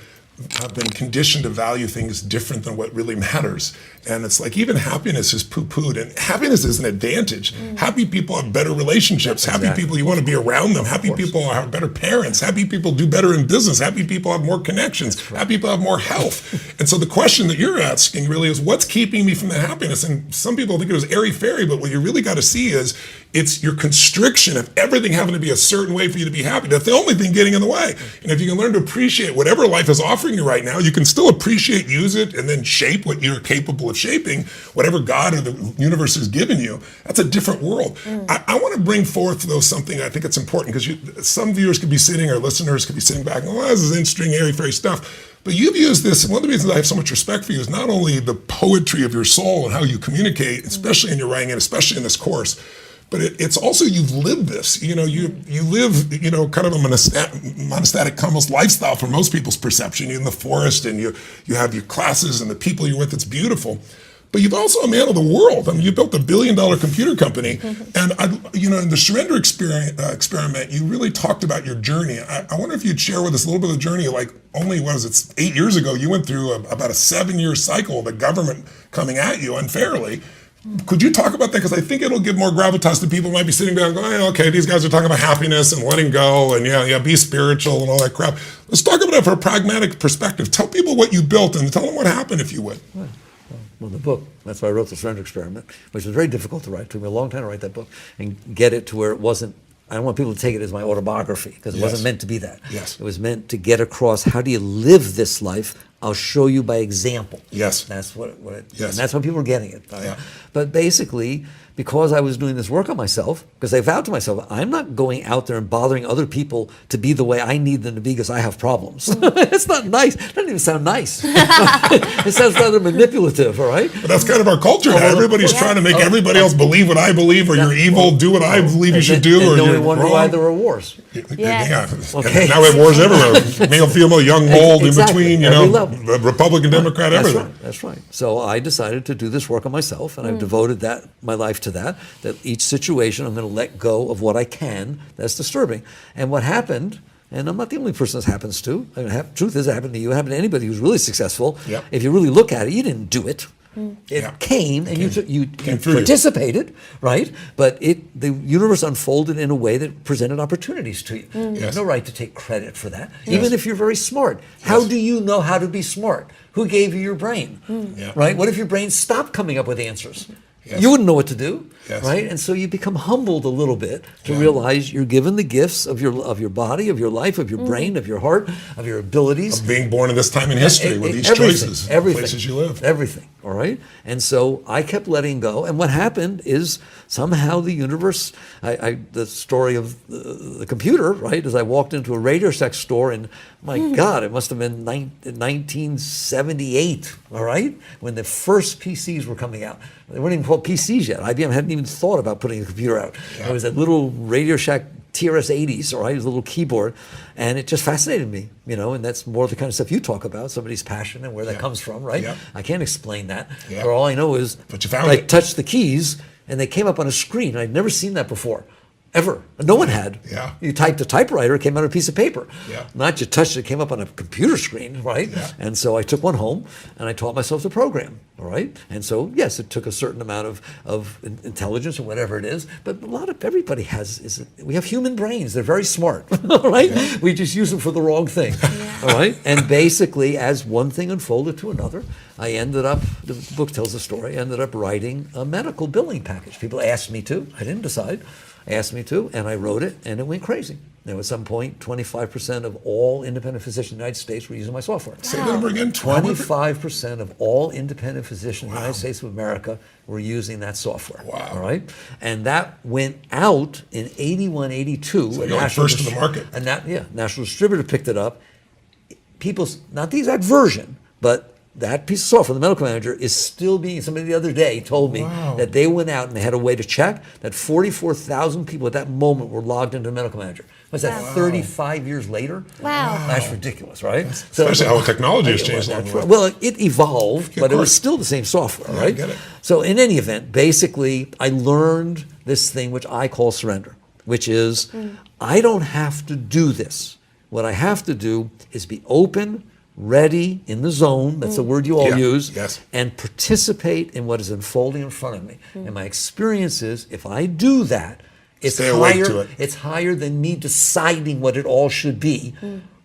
have been conditioned to value things different than what really matters. And it's like even happiness is poo-pooed, and happiness is an advantage. Happy people have better relationships. Happy people, you want to be around them. Happy people have better parents. Happy people do better in business. Happy people have more connections. Happy people have more health. And so the question that you're asking really is, what's keeping me from the happiness? And some people think it was airy-fairy, but what you really got to see is it's your constriction of everything having to be a certain way for you to be happy. That's the only thing getting in the way. And if you can learn to appreciate whatever life is offering you right now, you can still appreciate, use it, and then shape what you're capable of shaping, whatever God or the universe has given you. That's a different world. I want to bring forth, though, something I think it's important, because some viewers could be sitting, or listeners could be sitting back, oh, this is interesting, airy-fairy stuff. But you've used this, and one of the reasons I have so much respect for you is not only the poetry of your soul and how you communicate, especially in your writing and especially in this course, but it's also, you've lived this. You know, you live, you know, kind of a monastic almost lifestyle from most people's perception. You're in the forest, and you have your classes and the people you're with. It's beautiful. But you've also a man of the world. I mean, you built $1 billion computer company, and you know, in the surrender experiment, you really talked about your journey. I wonder if you'd share with us a little bit of the journey. Like, only what was it, 8 years ago, you went through about a 7-year cycle of the government coming at you unfairly. Could you talk about that? Because I think it'll give more gravitas to people who might be sitting there going, oh, okay, these guys are talking about happiness and letting go and be spiritual and all that crap. Let's talk about it from a pragmatic perspective. Tell people what you built and tell them what happened, if you would. Well, the book, that's why I wrote The Surrender Experiment, which was very difficult to write. It took me a long time to write that book and get it to where it wasn't, I don't want people to take it as my autobiography, because it wasn't meant to be that. Yes. It was meant to get across, how do you live this life? I'll show you by example. Yes. That's what it Yes. and that's how people are getting it. Yeah. But basically, because I was doing this work on myself, because I vowed to myself, I'm not going out there and bothering other people to be the way I need them to be because I have problems. It's not nice. It doesn't even sound nice. It sounds rather manipulative, all right? But that's kind of our culture now. Everybody's trying to make everybody else believe what I believe, or you're evil, do what I believe you should do, or then you're we wonder wrong. why there are wars. Yeah. Okay. Now we have wars everywhere. Male, female, young, old, Exactly. in between, Every level. Republican, Democrat, That's everything. right. That's right. So I decided to do this work on myself, and I've devoted my life to that each situation I'm going to let go of what I can that's disturbing. And what happened, and I'm not the only person this happens to, truth is it happened to you, it happened to anybody who's really successful. Yep. If you really look at it, you didn't do it. It came, and you participated, right? But the universe unfolded in a way that presented opportunities to you. You have no right to take credit for that, even if you're very smart. How do you know how to be smart? Who gave you your brain, right? What if your brain stopped coming up with answers? You wouldn't know what to do, right? And so you become humbled a little bit to realize you're given the gifts of your body, of your life, of your brain, of your heart, of your abilities. Of being born in this time in history with these choices, places you live. Everything, all right? And so I kept letting go. And what happened is somehow the universe, the story of the computer, right, as I walked into a Radio Shack store, and my God, it must have been 1978, all right, when the first PCs were coming out. They weren't even called PCs yet. IBM hadn't even thought about putting a computer out. It was that little Radio Shack TRS-80s, all right, it was a little keyboard, and it just fascinated me, and that's more the kind of stuff you talk about, somebody's passion and where that comes from, right? I can't explain that. But all I know is but you found I it. touched the keys, and they came up on a screen. I'd never seen that before. Ever. No one had. You typed a typewriter, it came out on a piece of paper. Not you touched it, it came up on a computer screen, right? And so I took one home and I taught myself to program, all right? And so, yes, it took a certain amount of intelligence or whatever it is, but everybody we have human brains, they're very smart, all right? We just use them for the wrong thing, all right? And basically, as one thing unfolded to another, I ended up, the book tells the story, I ended up writing a medical billing package. People asked me to, I didn't decide. Asked me to, and I wrote it, and it went crazy. Now, at some point, 25% of all independent physicians in the United States were using my software. Say that number again. 25% of all independent physicians in the United States of America were using that software. All right? And that went out in 81, 82. So you're first in the market. And National Distributor picked it up. Not the exact version, but that piece of software, the medical manager, is still being, somebody the other day told me that they went out and they had a way to check that 44,000 people at that moment were logged into the medical manager. Was that 35 years later? Wow. That's ridiculous, right? Especially how technology has changed along the way. Well, it evolved, but it was course. still the same software, Yeah, I right? get it. So in any event, basically, I learned this thing which I call surrender, which is I don't have to do this. What I have to do is be open, ready, in the zone, that's the word you all use, yes. and participate in what is unfolding in front of me. And my experience is, if I do that, it's Stay awake higher, to it. it's higher than me deciding what it all should be,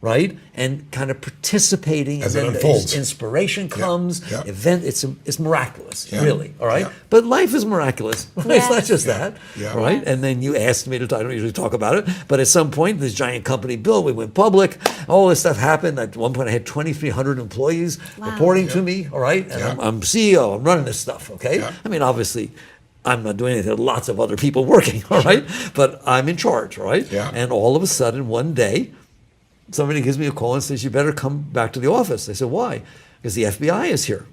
right? And kind of participating, As and it then unfolds. the inspiration comes, yeah. event, it's miraculous, Yeah. really, all right? Yeah. But life is miraculous. It's not Yes. just that, Yeah. all right? Yes. And then you asked me to, I don't usually talk about it, but at some point, this giant company built, we went public, all this stuff happened. At one point, I had 2,300 employees reporting to me, all right? And Yeah. I'm CEO, I'm running this stuff, okay? Yeah. I mean, obviously, I'm not doing anything. There are lots of other people working, all right? But I'm in charge, all right? Yeah. And all of a sudden, one day, somebody gives me a call and says, you better come back to the office. I said, why? Because the FBI is here.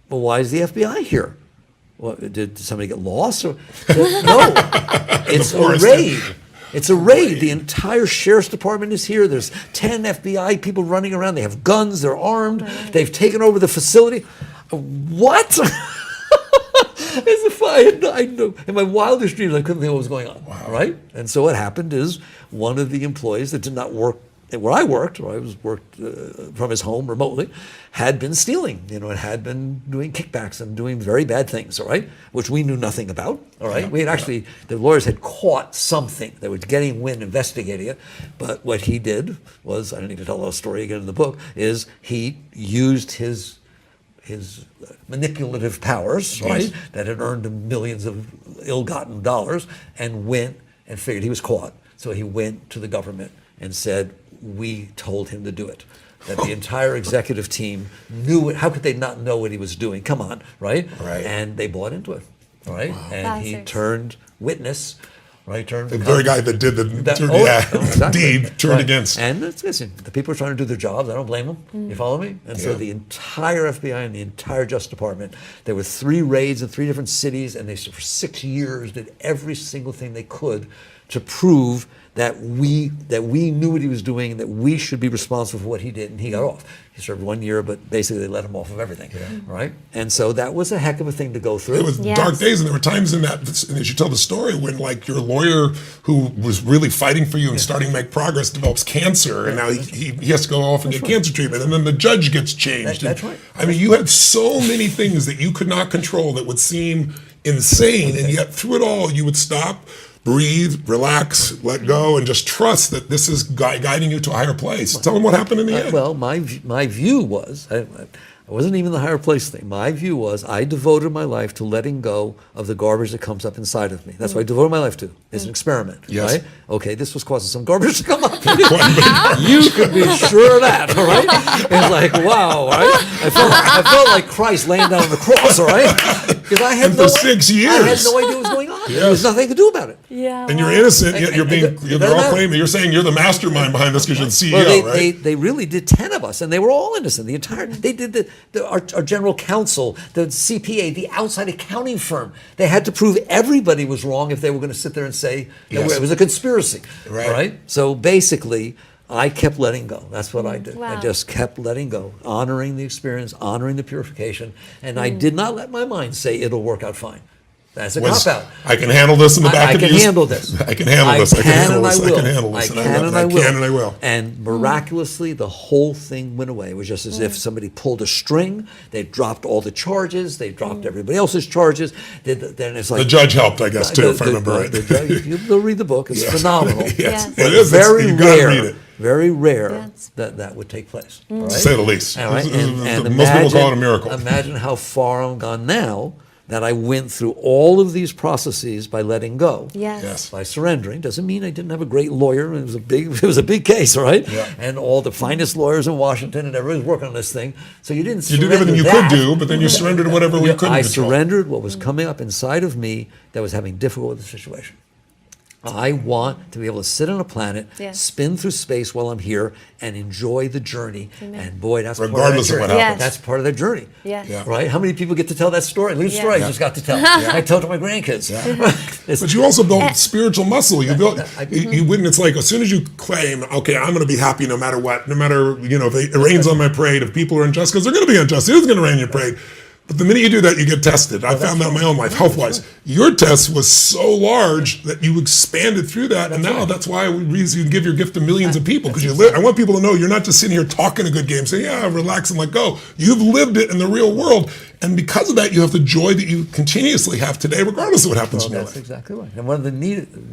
Well, why is the FBI here? Well, did somebody get lost? Or, no, it's a forest. raid. It's a raid. The entire sheriff's department is here. There's 10 FBI people running around. They have guns. They're armed. They've taken over the facility. What? As if I know, in my wildest dreams, I couldn't think what was going on, right? And so what happened is one of the employees that did not work where I worked, or I was worked from his home remotely, had been stealing, and had been doing kickbacks and doing very bad things, all right, which we knew nothing about, all right. We had actually, the lawyers had caught something. They were getting wind, investigating it, but what he did was, I don't need to tell the story again in the book, is he used his manipulative powers, right, that had earned him millions of ill-gotten dollars, and went and figured he was caught. So he went to the government and said, we told him to do it. That the entire executive team knew it. How could they not know what he was doing? Come on, right? Right. And they bought into it, right? And he Bastards. turned witness, right? The very guy that did the exactly. deed turned Right. against. And listen, the people are trying to do their jobs. I don't blame them. You follow me? And so Yeah. the entire FBI and the entire Justice Department, there were 3 raids in 3 different cities, and they for 6 years did every single thing they could to prove that we knew what he was doing and that we should be responsible for what he did, and he got off. He served 1 year, but basically they let him off of everything, right? And so that was a heck of a thing to go through. It was Yes. dark days, and there were times in that, and as you tell the story, when like your lawyer who was really fighting for you and starting to make progress develops cancer, and now he has to go off and get cancer treatment, and then the judge gets changed. That's And, right. I mean, you had so many things that you could not control that would seem insane, and yet through it all, you would stop, breathe, relax, let go, and just trust that this is guiding you to a higher place. Tell them what happened in the end. Well, my view was, I wasn't even the higher place thing. My view was I devoted my life to letting go of the garbage that comes up inside of me. That's what I devoted my life to. It's an experiment, Yes. right? Okay, this was causing some garbage to come up. You could be sure of that, all right? It's like, wow, all right? I felt like Christ laying down on the cross, all right? Because I had And for 6 I had years. no idea what was going on. Yes. There was nothing to do about it. Yeah. And you're innocent, yet you're being, And they're doesn't all matter. claiming, you're saying you're the mastermind behind this because you're the CEO, Well, right? they really did 10 of us, and they were all innocent. The entire they did our general counsel, the CPA, the outside accounting firm. They had to prove everybody was wrong if they were going to sit there and say that Yes. it was a conspiracy. Right. All right. So basically, I kept letting go. That's what I did. Wow. I just kept letting go, honoring the experience, honoring the purification, and I did not let my mind say it'll work out fine. That's a Was, cop out. I can handle this in the back I of can you. handle this. I can handle this. I can handle this. I will. can handle this. I can and I will. can and I will. And miraculously, the whole thing went away. It was just as if somebody pulled a string. They dropped all the charges. They dropped everybody else's charges. Then it's like The judge helped, I guess, too, if I remember right. the judge, you'll read the book. It's Yes. phenomenal. Yes. Yes. It But is. very You gotta read rare. it, Very rare Yes. that would take place. All right? to say the least. All right, and Most people call it a miracle. Imagine how far I'm gone now that I went through all of these processes by letting go. Yes. Yes. By surrendering. Doesn't mean I didn't have a great lawyer. It was a big case, all right? Yeah. And all the finest lawyers in Washington, and everybody was working on this thing. So you didn't You surrender did everything you that. could do, but then you surrendered whatever we couldn't I control. surrendered what was coming up inside of me that was having difficulty with the situation. I want to be able to sit on a planet, Yes. spin through space while I'm here, and enjoy the journey. Amen. And boy, that's Regardless of part of what that journey. happens. That's part of the journey. Yes. Yeah. Right? How many people get to tell that story? Little Yeah. story I Yeah. just got to tell. I tell to my grandkids. But you also build spiritual muscle. You build. You wouldn't. It's like as soon as you claim, okay, I'm going to be happy no matter what, no matter if it rains on my parade, if people are unjust, because they're going to be unjust. It is going to rain on your parade. But the minute you do that, you get tested. I found that in my own life, health-wise. Your test was so large that you expanded through that, and now that's why you give your gift to millions of people, because you live. I want people to know you're not just sitting here talking a good game, saying, yeah, relax and let go. You've lived it in the real world, and because of that, you have the joy that you continuously have today, regardless of what happens in your That's life. exactly right. And one of the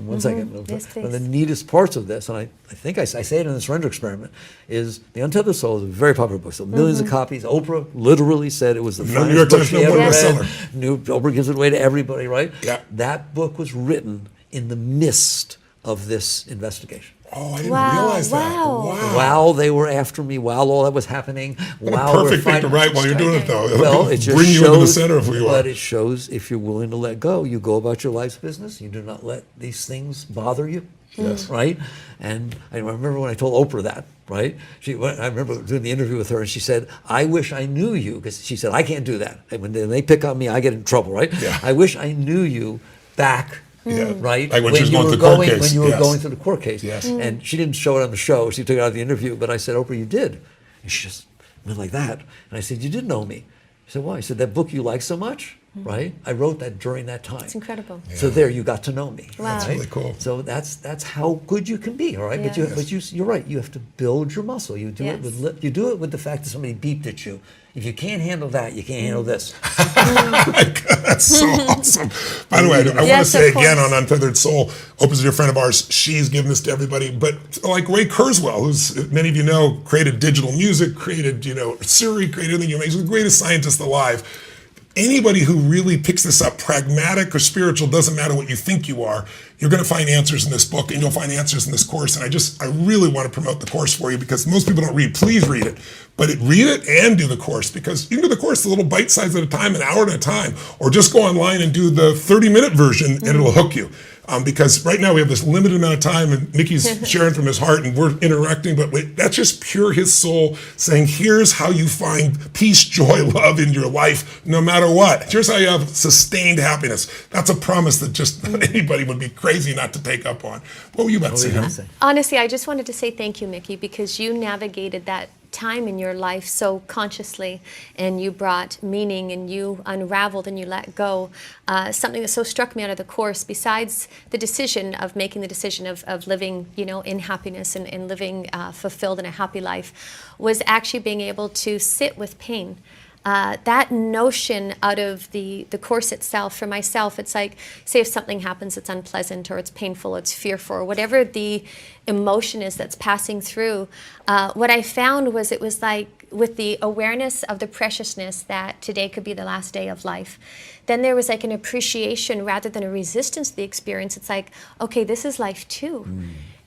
one second, Yes, one of the please. neatest parts of this, and I think I say it in the Surrender Experiment, is The Untethered Soul is a very popular book. So millions of copies. Oprah literally said it was the New finest York book Times she ever #1 read. bestseller. Oprah gives it away to everybody, right? Yeah. That book was written in the midst of this investigation. Oh, I didn't Wow, realize that. wow. Wow. While they were after me, while all that was happening, while we're Perfect thing to fighting- write while you're doing it, though. Well, it just bring you shows, into the center of who you are. But it shows if you're willing to let go, you go about your life's business. You do not let these things bother you. Yes. Right? And I remember when I told Oprah that, right? I remember doing the interview with her, and she said, I wish I knew you, because she said, I can't do that. And when they pick on me, I get in trouble, right? Yeah. I wish I knew you back. Yeah. Right? Like when she was you going were through the court When case. you were Yes. going through the court case. Yes. And she didn't show it on the show. She took it out of the interview. But I said, Oprah, you did. And she just went like that. And I said, you did know me. She said, why? I said, that book you like so much, right? I wrote that during that time. It's incredible. So there, you got to know me. Wow. That's really cool. So that's how good you can be, all right? Yes. But you're right. You have to build your muscle. You do it Yes. with the fact that somebody beeped at you. If you can't handle that, you can't handle this. That's so awesome. By the way, I want to Yes, say of again course. on Untethered Soul, Oprah's a dear friend of ours. She's given this to everybody. But like Ray Kurzweil, who's many of you know, created digital music, created Siri, created everything. He's the greatest scientist alive. Anybody who really picks this up, pragmatic or spiritual, doesn't matter what you think you are, you're going to find answers in this book, and you'll find answers in this course. And I really want to promote the course for you, because most people don't read. Please read it. But read it and do the course, because you can do the course a little bite size at a time, an hour at a time, or just go online and do the 30-minute version, and it'll hook you. Because right now we have this limited amount of time, and Mickey's sharing from his heart, and we're interacting, but that's just pure his soul saying, here's how you find peace, joy, love in your life, no matter what. Here's how you have sustained happiness. That's a promise that just anybody would be crazy not to take up on. What were you about to say, Helen? Honestly, I just wanted to say thank you, Mickey, because you navigated that time in your life so consciously, and you brought meaning, and you unraveled and you let go. Something that so struck me out of the course, besides the decision of making the decision of living, in happiness and living fulfilled in a happy life, was actually being able to sit with pain. That notion out of the course itself, for myself, it's like, say if something happens that's unpleasant or it's painful, it's fearful, or whatever the emotion is that's passing through, what I found was it was like, with the awareness of the preciousness that today could be the last day of life, then there was like an appreciation rather than a resistance to the experience. It's like, okay, this is life too.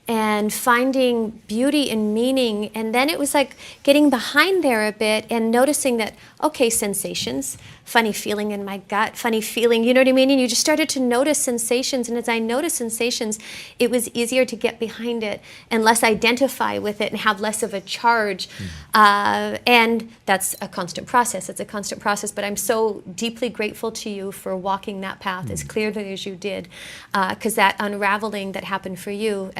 And finding beauty and meaning. And then it was like getting behind there a bit and noticing that, okay, sensations, funny feeling in my gut, funny feeling, you know what I mean? And you just started to notice sensations. And as I noticed sensations, it was easier to get behind it and less identify with it and have less of a charge. And that's a constant process. It's a constant process. But I'm so deeply grateful to you for walking that path as clearly as you did. Because that unraveling that happened for you,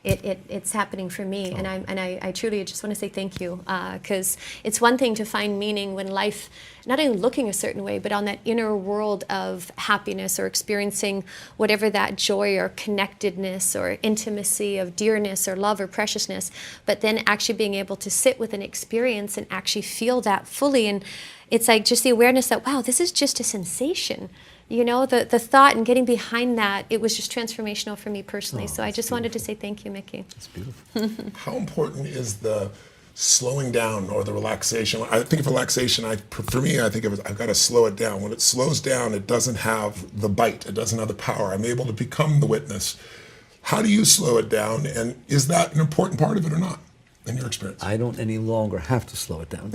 it's happening for me, and I truly just want to say thank you, because it's one thing to find meaning when life not only looking a certain way, but on that inner world of happiness or experiencing whatever that joy or connectedness or intimacy of dearness or love or preciousness, but then actually being able to sit with an experience and actually feel that fully. And it's like just the awareness that, wow, this is just a sensation. The thought and getting behind that, it was just transformational for me personally. So I just wanted to say thank you, Mickey. It's beautiful. How important is the slowing down or the relaxation? I think of relaxation, for me, I think of it, I've got to slow it down. When it slows down, it doesn't have the bite. It doesn't have the power. I'm able to become the witness. How do you slow it down? And is that an important part of it or not, in your experience? I don't any longer have to slow it down.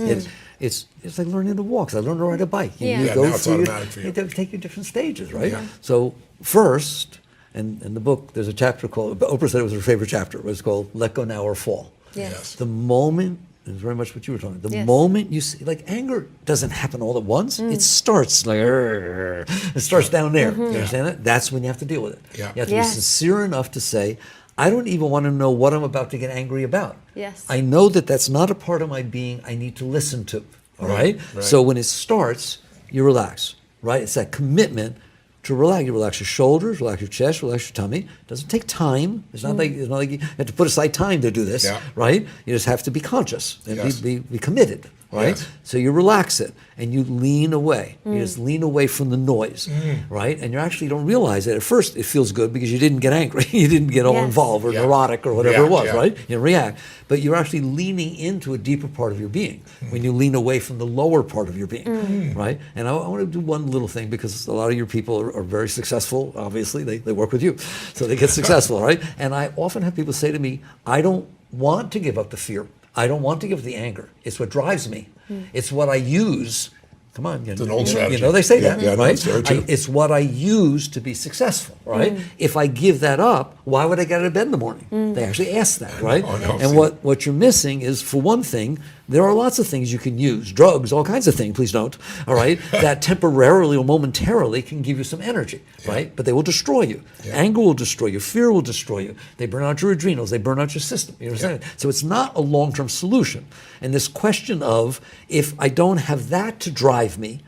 It's like learning to walk. I learned to ride a bike. Yeah. Yeah, now it's automatic for you. You take your different stages, right? Yeah. So first, And in the book, there's a chapter called, Oprah said it was her favorite chapter. It was called Let Go Now or Fall. Yes. The moment, it's very much what you were talking about, the Yes. moment you see, like anger doesn't happen all at once. It starts like, it starts down there. You understand that? That's when you have to deal with it. Yeah. You have to Yes. be sincere enough to say, I don't even want to know what I'm about to get angry about. Yes. I know that that's not a part of my being I need to listen to. All right? Right. So when it starts, you relax, right? It's that commitment to relax. You relax your shoulders, relax your chest, relax your tummy. It doesn't take time. It's not like you have to put aside time to do this, Yeah. right? You just have to be conscious and Yes. be committed, right? Yes. So you relax it and you lean away. You just lean away from the noise, right? And you actually don't realize it. At first, it feels good because you didn't get angry. You didn't get all Yes. involved or Yeah. neurotic or whatever it React, was, yeah. right? You react. But you're actually leaning into a deeper part of your being when you lean away from the lower part of your being, right? And I want to do one little thing because a lot of your people are very successful, obviously. They work with you, so they get successful, right? And I often have people say to me, I don't want to give up the fear. I don't want to give up the anger. It's what drives me. It's what I use. Come on, It's an old strategy. you know they say Yeah, that, yeah, no, right? it's very true. It's what I use to be successful, right? If I give that up, why would I get out of bed in the morning? They actually ask that, right? Oh, no, And see. what you're missing is, for one thing, there are lots of things you can use, drugs, all kinds of things, please don't, all right, that temporarily or momentarily can give you some energy, right? But they will destroy you. Yeah. Anger will destroy you. Fear will destroy you. They burn out your adrenals. They burn out your system. You understand? So it's not a long-term solution. And this question of, if I don't have that to drive me,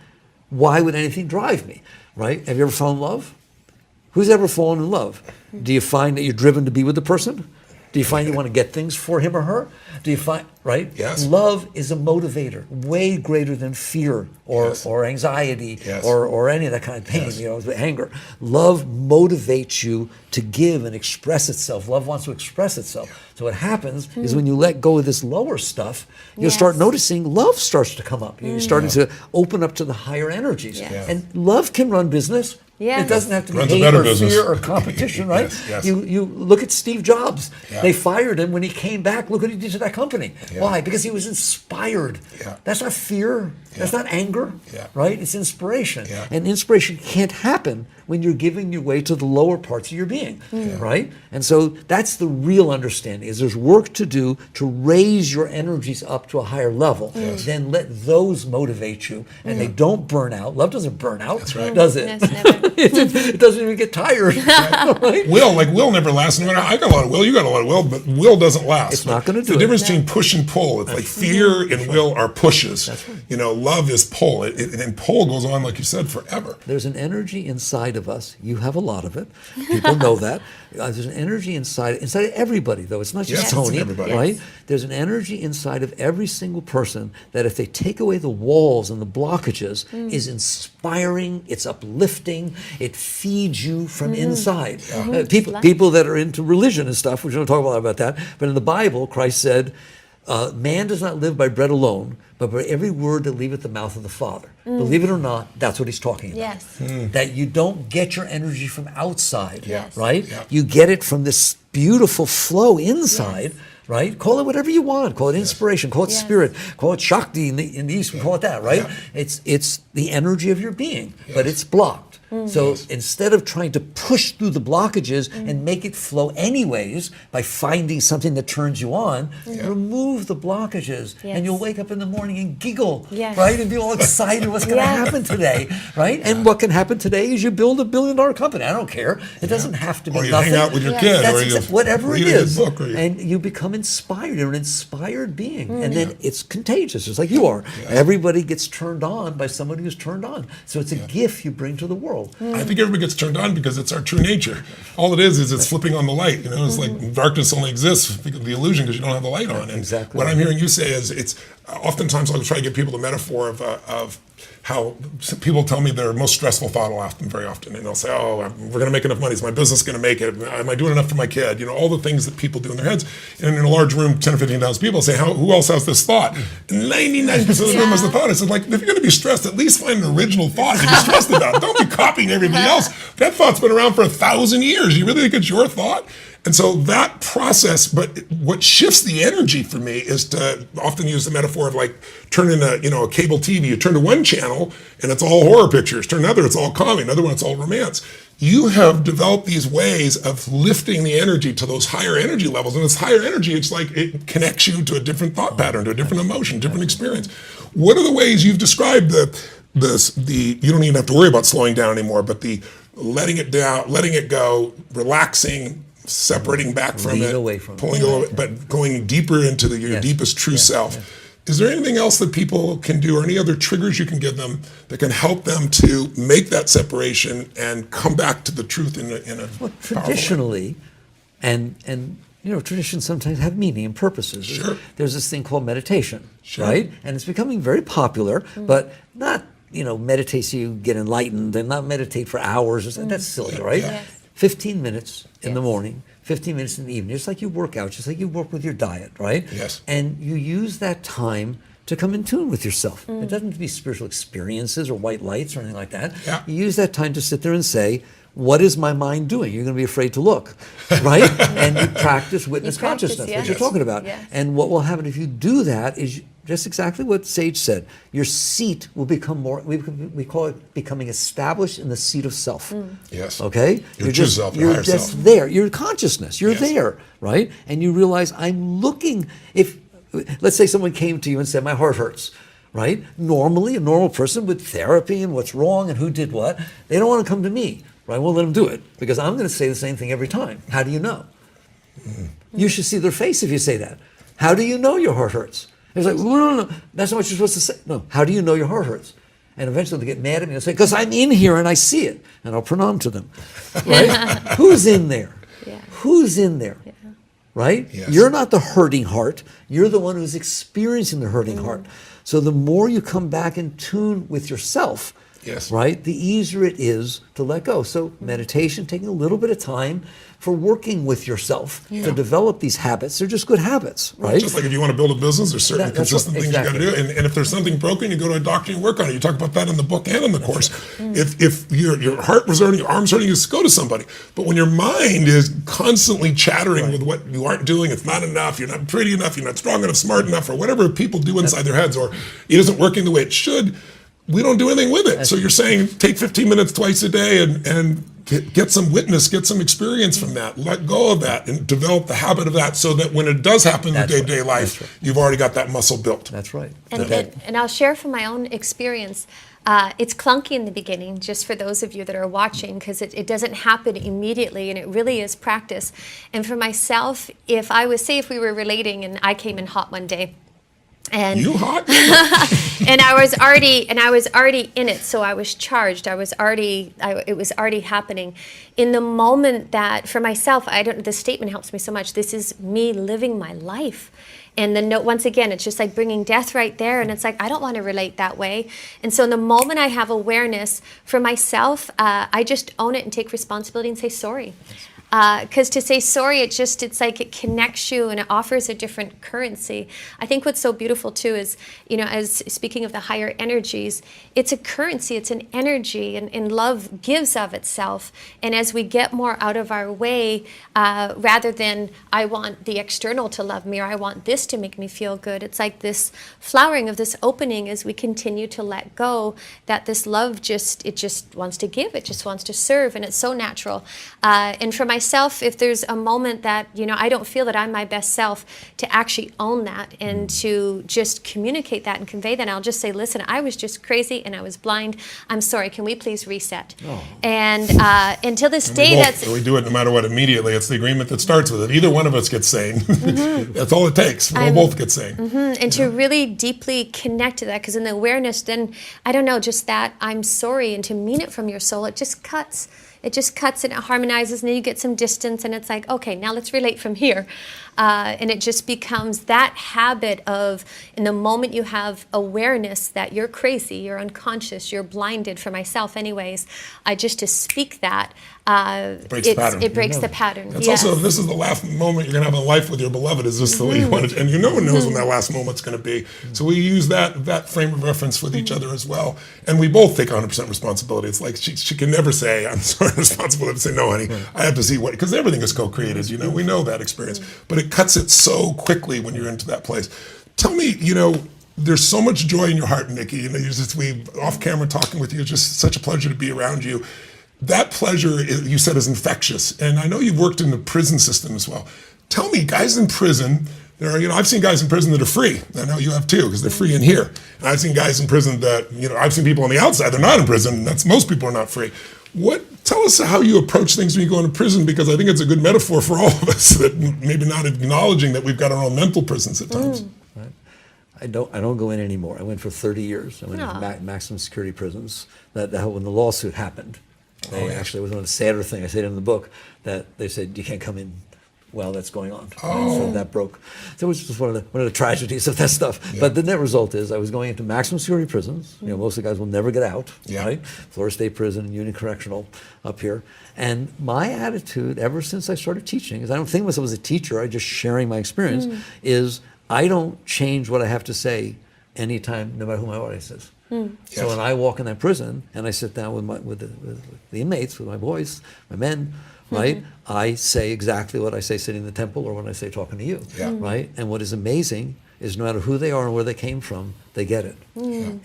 why would anything drive me, right? Have you ever fallen in love? Who's ever fallen in love? Do you find that you're driven to be with the person? Do you find you want to get things for him or her? Do you find, right? Yes. Love is a motivator, way greater than fear or, Yes. or anxiety Yes. or any of that kind of pain, Yes. you know, anger. Love motivates you to give and express itself. Love wants to express itself. So what happens is when you let go of this lower stuff, you'll start Yes. noticing love starts to come up. You're starting to open up to the higher energies. Yes. Yeah. And love can run business. Yes. It doesn't have to be Runs a hate better or business. fear or competition, right? Yes, yes. You look at Steve Jobs. Yeah. They fired him. When he came back, look what he did to that company. Yeah. Why? Because he was inspired. Yeah. That's not fear. That's Yeah. not anger, Yeah. right? It's inspiration. Yeah. And inspiration can't happen when you're giving your way to the lower parts of your being, right? And so that's the real understanding, is there's work to do to raise your energies up to a higher level. Then let those motivate you, and they don't burn out. Love doesn't burn out, That's right. does it? Yes, never. It doesn't even get tired. Right? Will never lasts. No matter, I got a lot of will, you got a lot of will, but will doesn't last. It's not gonna It's do the it. difference between push and pull. It's like fear and will are pushes. You know, love is pull. And pull goes on, like you said, forever. There's an energy inside of us. You have a lot of it. People know that. There's an energy inside of everybody, though. It's not just Yes, it's in Tony, everybody. right? There's an energy inside of every single person that, if they take away the walls and the blockages, is inspiring. It's uplifting. It feeds you from inside. People that are into religion and stuff, we don't talk a lot about that, but in the Bible, Christ said, man does not live by bread alone, but by every word that leaveth the mouth of the Father. Believe it or not, that's what he's talking about. Yes. That you don't get your energy from outside, Yes. right? Yeah. You get it from this beautiful flow inside, right? Call it whatever you want. Call it inspiration. Call it Yes. spirit. Call it Shakti in the East. We call it that, right? Yeah. It's the energy of your being, but it's blocked. So instead of trying to push through the blockages and make it flow anyways by finding something that turns you on, remove the blockages, Yes. and you'll wake up in the morning and giggle, Yes. right? And be all excited what's going to Yes. happen today, right? And what can happen today is you build a $1 billion company. I don't care. It doesn't have to be Or you nothing. hang out with your Yeah. kid, That's or you whatever read it a good is, book, or you, and you become inspired. You're an inspired being, and then it's contagious, just like you are. Everybody gets turned on by somebody who's turned on. So it's a gift you bring to the world. I think everybody gets turned on because it's our true nature. All it is it's flipping on the light. You know, it's like darkness only exists because of the illusion because you don't have the light on. And Exactly. what I'm hearing you say is it's oftentimes I'll try to give people the metaphor of how people tell me their most stressful thought will often, very often, and they'll say, "Oh, we're going to make enough money. Is my business going to make it? Am I doing enough for my kid?" You know, all the things that people do in their heads. And in a large room, 10 or 15,000 people say, "Who else has this thought?" And 99% of the room has the thought. I said, like, if you're going to be stressed, at least find an original thought to be stressed about. Don't be copying everybody else. That thought's been around for 1,000 years. You really think it's your thought? And so that process, but what shifts the energy for me is to often use the metaphor of like turning a cable TV. You turn to one channel and it's all horror pictures. Turn another, it's all comedy. Another one, it's all romance. you have developed these ways of lifting the energy to those higher energy levels. And this higher energy, it's like it connects you to a different thought pattern, to a different emotion, different experience. What are the ways you've described the you don't even have to worry about slowing down anymore, but the letting it down, letting it go, relaxing, separating back from Lean it, away from pulling away, but going deeper into your deepest true self. Yes. Is there anything else that people can do, or any other triggers you can give them that can help them to make that separation and come back to the truth in a Well, powerful way? traditionally, and traditions sometimes have meaning and purposes. Sure. There's this thing called meditation, Sure. right? And it's becoming very popular, but not meditate so you get enlightened, and not meditate for hours. That's silly, right? Yeah. 15 minutes in the morning, 15 minutes in the evening, just like you work out, just like you work with your diet, right? Yes. And you use that time to come in tune with yourself. It doesn't have to be spiritual experiences or white lights or anything like that. Yeah. You use that time to sit there and say, what is my mind doing? You're going to be afraid to look, right? And you practice witness consciousness, yes. what you're talking about. Yes. And what will happen if you do that is just exactly what Sage said. Your seat will become more, we call it becoming established in the seat of self. Yes. Okay? Your You're true just, self, your you're higher just self. there. You're consciousness. You're Yes. there, right? And you realize I'm looking, let's say someone came to you and said, my heart hurts. Right? Normally, a normal person with therapy and what's wrong and who did what, they don't want to come to me. Right? I won't let them do it because I'm going to say the same thing every time. How do you know? You should see their face if you say that. How do you know your heart hurts? It's like, no. That's not what you're supposed to say. No. How do you know your heart hurts? And eventually they get mad at me and say, because I'm in here and I see it. And I'll pronoun to them. Right? Who's in there? Yeah. Who's in there? Yeah. Right? Yes. You're not the hurting heart. You're the one who's experiencing the hurting heart. So the more you come back in tune with yourself, Yes. right, the easier it is to let go. So meditation, taking a little bit of time for working with yourself to develop these habits. They're just good habits, right? Just like if you want to build a business, there's certain That's consistent what- things you got exactly. to do. And if there's something broken, you go to a doctor and work on it. You talk about that in the book and in the course. If your heart was hurting, your arm's hurting, you just go to somebody. But when your mind is constantly chattering with what you aren't doing, it's not enough, you're not pretty enough, you're not strong enough, smart enough, or whatever people do inside their heads, or it isn't working the way it should, we don't do anything with it. So you're saying take 15 minutes twice a day and get some witness, get some experience from that, let go of that, and develop the habit of that so that when it does happen in That's day-to-day right. life, That's right. you've already got that muscle built. That's right. And I'll share from my own experience. It's clunky in the beginning, just for those of you that are watching, because it doesn't happen immediately, and it really is practice. And for myself, if we were relating and I came in hot one day, and You hot? and I was already in it, so I was charged. It was already happening. In the moment that, for myself, the statement helps me so much. This is me living my life. And the note, once again, it's just like bringing death right there. And it's like, I don't want to relate that way. And so in the moment I have awareness for myself, I just own it and take responsibility and say sorry. Because to say sorry, it's like it connects you and it offers a different currency. I think what's so beautiful too is, as speaking of the higher energies, it's a currency, it's an energy, and love gives of itself. And as we get more out of our way, rather than I want the external to love me or I want this to make me feel good, it's like this flowering of this opening as we continue to let go, that this love just wants to give, it just wants to serve, and it's so natural. And for myself, if there's a moment that, I don't feel that I'm my best self, to actually own that and to just communicate that and convey that, I'll just say, listen, I was just crazy and I was blind. I'm sorry. Can we please reset? Oh. And until this day, we do it no matter what immediately. It's the agreement that starts with it. Either one of us gets sane. That's all it takes. We'll both get sane. And to really deeply connect to that, because in the awareness, then, I don't know, just that I'm sorry, and to mean it from your soul, it just cuts. It just cuts and it harmonizes, and then you get some distance, and it's like, okay, now let's relate from here. And it just becomes that habit of, in the moment you have awareness that you're crazy, you're unconscious, you're blinded, for myself anyways, just to speak that, it breaks the pattern. It's also, if this is the last moment you're going to have in life with your beloved, is this the way you want it? And no one knows when that last moment's going to be. So we use that frame of reference with each other as well. And we both take 100% responsibility. It's like she can never say, I'm sorry, I'm responsible. To say, no, honey, I have to see what, because everything is co-created, we know that experience. But it cuts it so quickly when you're into that place. Tell me, there's so much joy in your heart, Nikki. We off camera talking with you. It's just such a pleasure to be around you. that pleasure, you said, is infectious. And I know you've worked in the prison system as well. Tell me, guys in prison, I've seen guys in prison that are free. I know you have too, because they're free in here. And I've seen guys in prison that, I've seen people on the outside, they're not in prison. Most people are not free. Tell us how you approach things when you go into prison, because I think it's a good metaphor for all of us, that maybe not acknowledging that we've got our own mental prisons at times. Right. I don't go in anymore. I went for 30 years. I went into maximum security prisons. That when the lawsuit happened, actually, it was one of the sadder things I said in the book, that they said you can't come in while that's going on. And so that broke. So it was just one of the tragedies of that stuff. Yeah. But the net result is I was going into maximum security prisons. Most of the guys will never get out, right? Florida State Prison and Union Correctional up here. And my attitude ever since I started teaching is, I don't think of myself as a teacher, I just sharing my experience, is I don't change what I have to say anytime, no matter who my audience is. So when I walk in that prison and I sit down with the inmates, with my boys, my men, right? I say exactly what I say sitting in the temple or when I say talking to you, right? And what is amazing is no matter who they are and where they came from, they get it.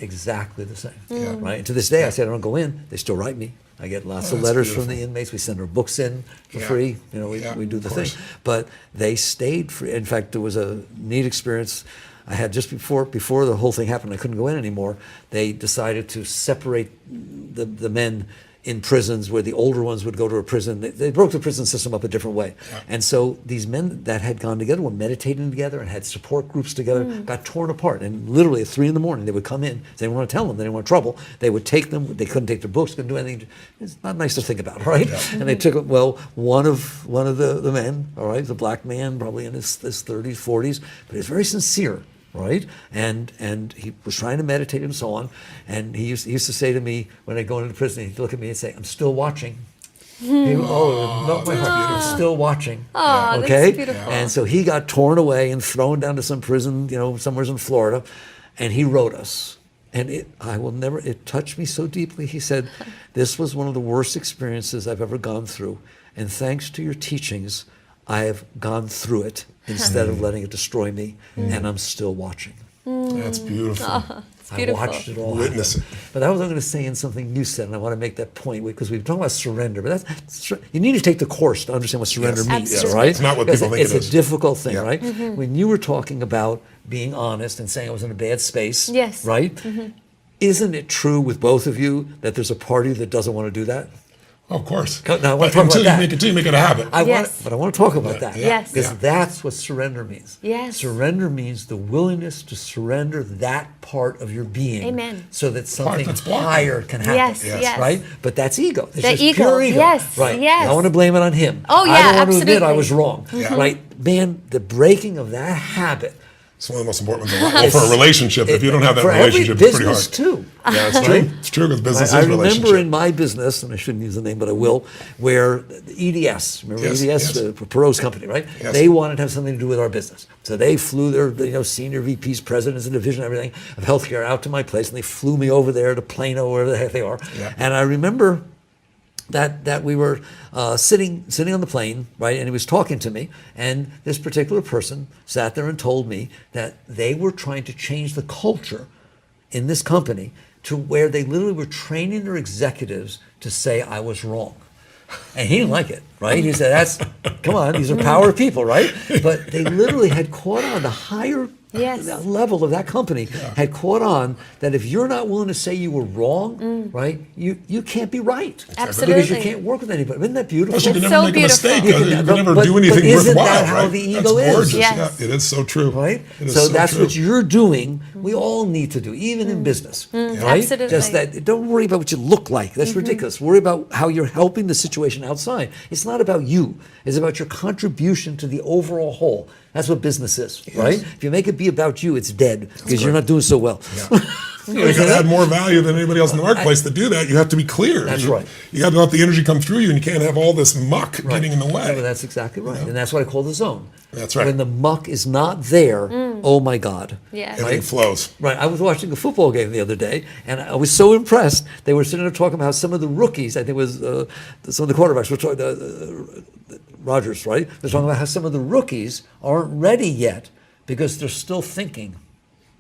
Exactly the same, right? And to this day, I say I don't go in, they still write me. I get lots of letters from the inmates. We send our books in for free. We do the thing. But they stayed free. In fact, there was a neat experience I had just before the whole thing happened. I couldn't go in anymore. They decided to separate the men in prisons, where the older ones would go to a prison. They broke the prison system up a different way. And so these men that had gone together were meditating together and had support groups together, got torn apart. And literally at 3 a.m, they would come in. They didn't want to tell them, they didn't want trouble. They would take them, they couldn't take their books, couldn't do anything. It's not nice to think about, right? And they took, one of the men, all right, the black man, probably in his 30s, 40s, but he was very sincere. Right, and he was trying to meditate and so on, and he used to say to me when I go into prison, he'd look at me and say, "I'm still watching." It melt my heart. I'm still watching. Okay, that's beautiful. And so he got torn away and thrown down to some prison, somewhere in Florida, and he wrote us, and it touched me so deeply. He said, "This was one of the worst experiences I've ever gone through, and thanks to your teachings, I have gone through it instead of letting it destroy me, and I'm still watching." That's beautiful. It's beautiful. I watched it all Witness happen. it. But I was going to say in something you said, and I want to make that point, because we've talked about surrender, but you need to take the course to understand what surrender means, Absolutely. right? It's not what people think it is. It's a difficult thing, right? When you were talking about being honest and saying I was in a bad space, right? Isn't it true with both of you that there's a party that doesn't want to do that? Of course. Now, I want to talk until about you that. make it a habit. But I want to talk about that. Yes. Because that's what surrender means. Yes. Surrender means the willingness to surrender that part of your being. Amen. So that something that's blocking. higher can happen. Yes. Right? But that's ego. It's The just ego. pure ego. Yes, Right. yes. I want to blame it on him. Oh, yeah, I don't want to admit I absolutely. was wrong. Right? Man, the breaking of that habit. It's one of the most important ones in life. Well, for a relationship, if you don't have that for relationship, every it's pretty business hard. too. Yeah, it's true. It's true, because business I is remember relationship. in my business, and I shouldn't use the name, but I will, where the EDS, remember Yes, EDS, yes. Perot's company, right? Yes. They wanted to have something to do with our business. So they flew their senior VPs, presidents, and division, everything of healthcare out to my place, and they flew me over there to Plano, wherever the heck they are. Yeah. And I remember that we were sitting on the plane, right, and he was talking to me, and this particular person sat there and told me that they were trying to change the culture in this company to where they literally were training their executives to say I was wrong. And he didn't like it, right? He said, come on, these are power people, right? But they literally had caught on, the higher level of that company had caught on that if you're not willing to say you were wrong, right, you can't be right. Absolutely. Because you can't work with anybody. Isn't that beautiful? Plus, you can It's never so make a mistake. beautiful. You can never But- do anything but isn't worthwhile, that how right? the ego That's is? gorgeous. Yes. Yeah, it is so true. Right? It is So that's true. what you're doing. We all need to do, even in business. Right? Absolutely. Just that, don't worry about what you look like. That's ridiculous. Worry about how you're helping the situation outside. It's not about you. It's about your contribution to the overall whole. That's what business is, right? If you make it be about you, it's dead because you're not doing so well. You got to add more value than anybody else in the marketplace. To do that, you have to be clear. That's right. You got to let the energy come through you, and you can't have all this muck getting in the way. Yeah, that's exactly right. And that's what I call the zone. That's right. When the muck is not there, oh my God. Yes. Everything flows. Right. I was watching a football game the other day, and I was so impressed. They were sitting there talking about how some of the rookies, I think it was some of the quarterbacks, were talking, Rodgers, right? They're talking about how some of the rookies aren't ready yet because they're still thinking.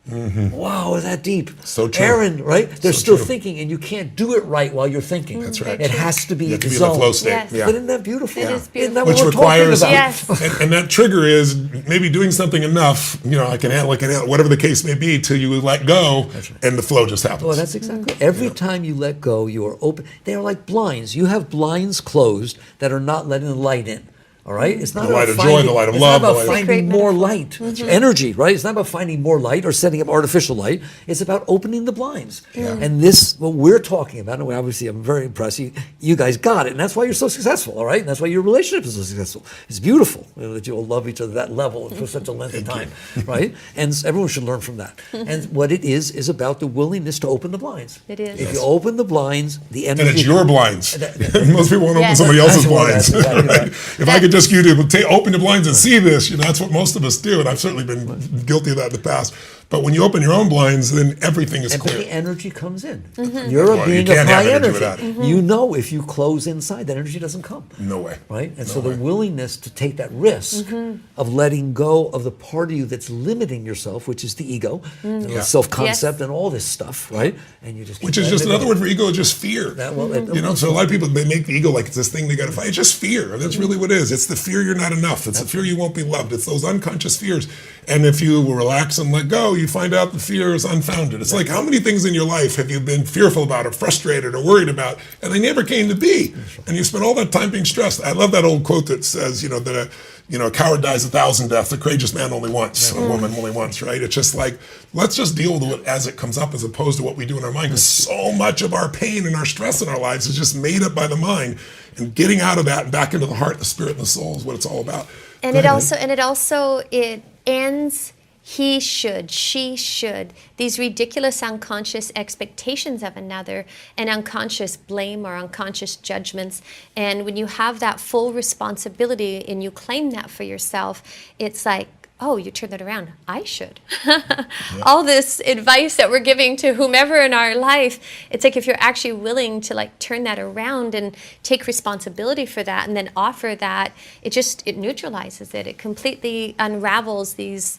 Wow, is that deep? So true. Aaron, right? They're still true. thinking, and you can't do it right while you're thinking. That's right. It has to be You have to be in zone. the flow state. Yes. Yeah. But isn't that beautiful? It is Isn't beautiful. that Which what we're requires, talking about? Yes. and that trigger is maybe doing something enough, I can handle, whatever the case may be, till you let go, and the flow just happens. Well, that's exactly it. Every time you let go, you are open. They are like blinds. You have blinds closed that are not letting the light in. All right, it's not The light about of joy, finding, the light of it's love, not the about light of- Great finding more metaphor. light, energy. Right? It's not about finding more light or setting up artificial light. It's about opening the blinds. And this, what we're talking about, and obviously I'm very impressed. You guys got it, and that's why you're so successful. All right, and that's why your relationship is so successful. It's beautiful that you will love each other at that level for such a length of time, right? And everyone should learn from that. And what it is about the willingness to open the blinds. It is. If you open the blinds, the energy. And it's your blinds. Most people won't open Yes. somebody else's That's what- blinds. that's exactly right? right. If I could just you to open your blinds and see this, that's what most of us do, and I've certainly been guilty of that in the past. But when you open your own blinds, then everything is And but clear. the energy comes in. Mm-hmm. You're a Well, you being of can't have high energy energy. without it. You know if you close inside, that energy doesn't come. No way. Right? And No so way. the willingness to take that risk of letting go of the part of you that's limiting yourself, which is the ego, and the Yeah. self-concept and all this stuff, right? And you just keep Which is letting just it go. another word for ego, is just fear. So a lot of people, they make the ego like it's this thing they got to fight. It's just fear. That's really what it is. It's the fear you're not enough. It's the fear you won't be loved. It's those unconscious fears. And if you will relax and let go, you find out the fear is unfounded. It's like, how many things in your life have you been fearful about or frustrated or worried about, and they never came to be? And you spent all that time being stressed. I love that old quote that says, that a coward dies 1,000 deaths, a courageous man only once, a woman only once, right? It's just like, let's just deal with it as it comes up as opposed to what we do in our mind, because so much of our pain and our stress in our lives is just made up by the mind. And getting out of that and back into the heart, the spirit, and the soul is what it's all about. And Go it ahead. also ends he should, she should, these ridiculous unconscious expectations of another and unconscious blame or unconscious judgments. And when you have that full responsibility and you claim that for yourself, it's like, oh, you turn that around. I should. All this advice that we're giving to whomever in our life, it's like if you're actually willing to turn that around and take responsibility for that and then offer that, it neutralizes it. It completely unravels these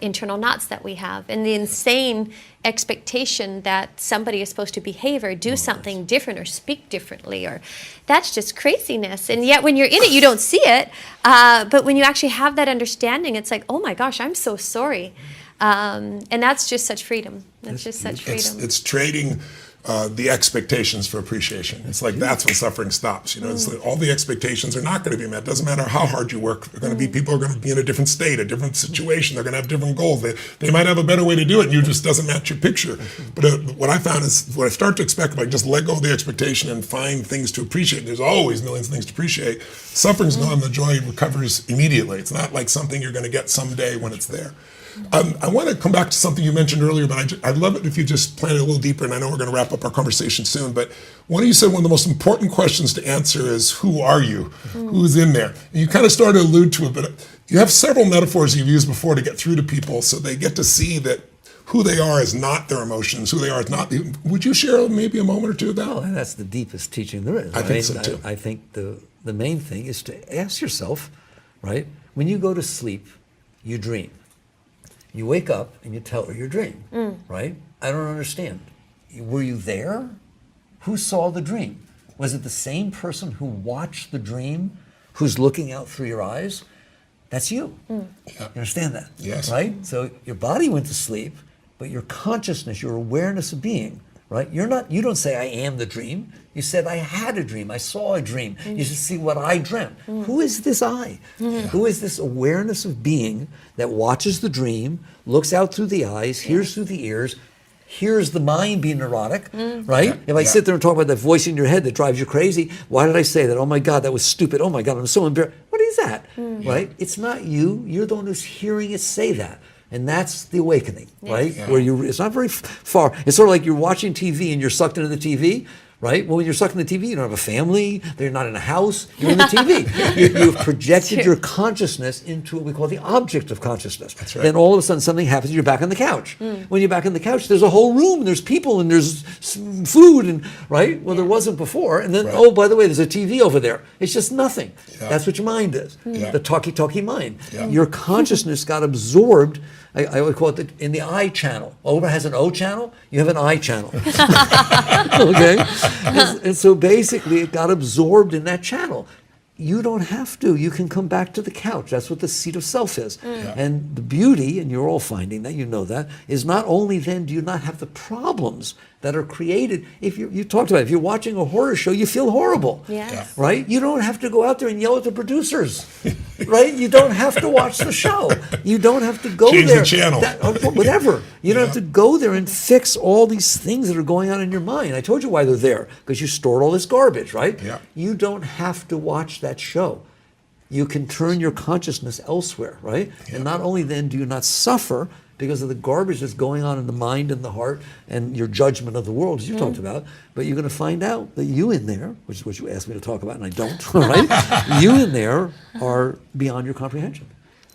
internal knots that we have and the insane expectation that somebody is supposed to behave or do something different or speak differently, or that's just craziness. And yet when you're in it, you don't see it. But when you actually have that understanding, it's like, oh my gosh, I'm so sorry. And that's just such freedom. That's just such freedom. It's trading the expectations for appreciation. It's like that's when suffering stops. It's like all the expectations are not going to be met. Doesn't matter how hard you work. They're going to be people are going to be in a different state, a different situation. They're going to have different goals. They might have a better way to do it, and you just doesn't match your picture. But what I found is when I start to expect, like just let go of the expectation and find things to appreciate. There's always millions of things to appreciate. Suffering's gone. The joy recovers immediately. It's not like something you're going to get someday when it's there. I want to come back to something you mentioned earlier, but I'd love it if you just plan it a little deeper, and I know we're going to wrap up our conversation soon, but one of you said one of the most important questions to answer is, who are you? Who's in there? And you kind of started to allude to it, but you have several metaphors you've used before to get through to people so they get to see that who they are is not their emotions, who they are is not. Would you share maybe a moment or two of that? Well, and that's the deepest teaching there is. I think so too. I think the main thing is to ask yourself, right? When you go to sleep, you dream. You wake up and you tell her your dream, right? I don't understand. Were you there? Who saw the dream? Was it the same person who watched the dream who's looking out through your eyes? That's you. Yeah. You understand that? Yes. Right? So your body went to sleep, but your consciousness, your awareness of being, right? You don't say, I am the dream. You said, I had a dream. I saw a dream. You should see what I dreamt. Who is this I? Who is this awareness of being that watches the dream, looks out through the eyes, hears through the ears, hears the mind being neurotic, right? Yeah. If I sit there and talk about that voice in your head that drives you crazy, why did I say that? Oh my God, that was stupid. Oh my God, I'm so embarrassed. What is that, right? It's not you. You're the one who's hearing it say that. And that's the awakening, right? Yeah. Where it's not very far. It's sort of like you're watching TV and you're sucked into the TV, right? Well, when you're sucked in the TV, you don't have a family, you're not in a house, you're in the TV. You've projected your consciousness into what we call the object of consciousness. That's right. Then all of a sudden something happens, you're back on the couch. When you're back on the couch, there's a whole room, and there's people, and there's food, and right? Well, there wasn't before. And then, Right. oh, by the way, there's a TV over there. It's just nothing. Yeah. That's what your mind is. Yeah. The talky mind. Yeah. Your consciousness got absorbed I would call it in the I channel. Oprah has an O channel, you have an I channel. Okay? And so basically it got absorbed in that channel. You don't have to. You can come back to the couch. That's what the seat of self is. And the beauty, and you're all finding that, you know that, is not only then do you not have the problems that are created. If you talked about it, if you're watching a horror show, you feel horrible. Yes. Right? You don't have to go out there and yell at the producers. Right? You don't have to watch the show. You don't have to go Change there. the channel. Or whatever. You don't have to go there and fix all these things that are going on in your mind. I told you why they're there, because you stored all this garbage, right? Yeah. You don't have to watch that show. You can turn your consciousness elsewhere, right? Yeah. And not only then do you not suffer because of the garbage that's going on in the mind and the heart and your judgment of the world, as you talked about, but you're going to find out that you in there, which is what you asked me to talk about, and I don't, right? You in there are beyond your comprehension.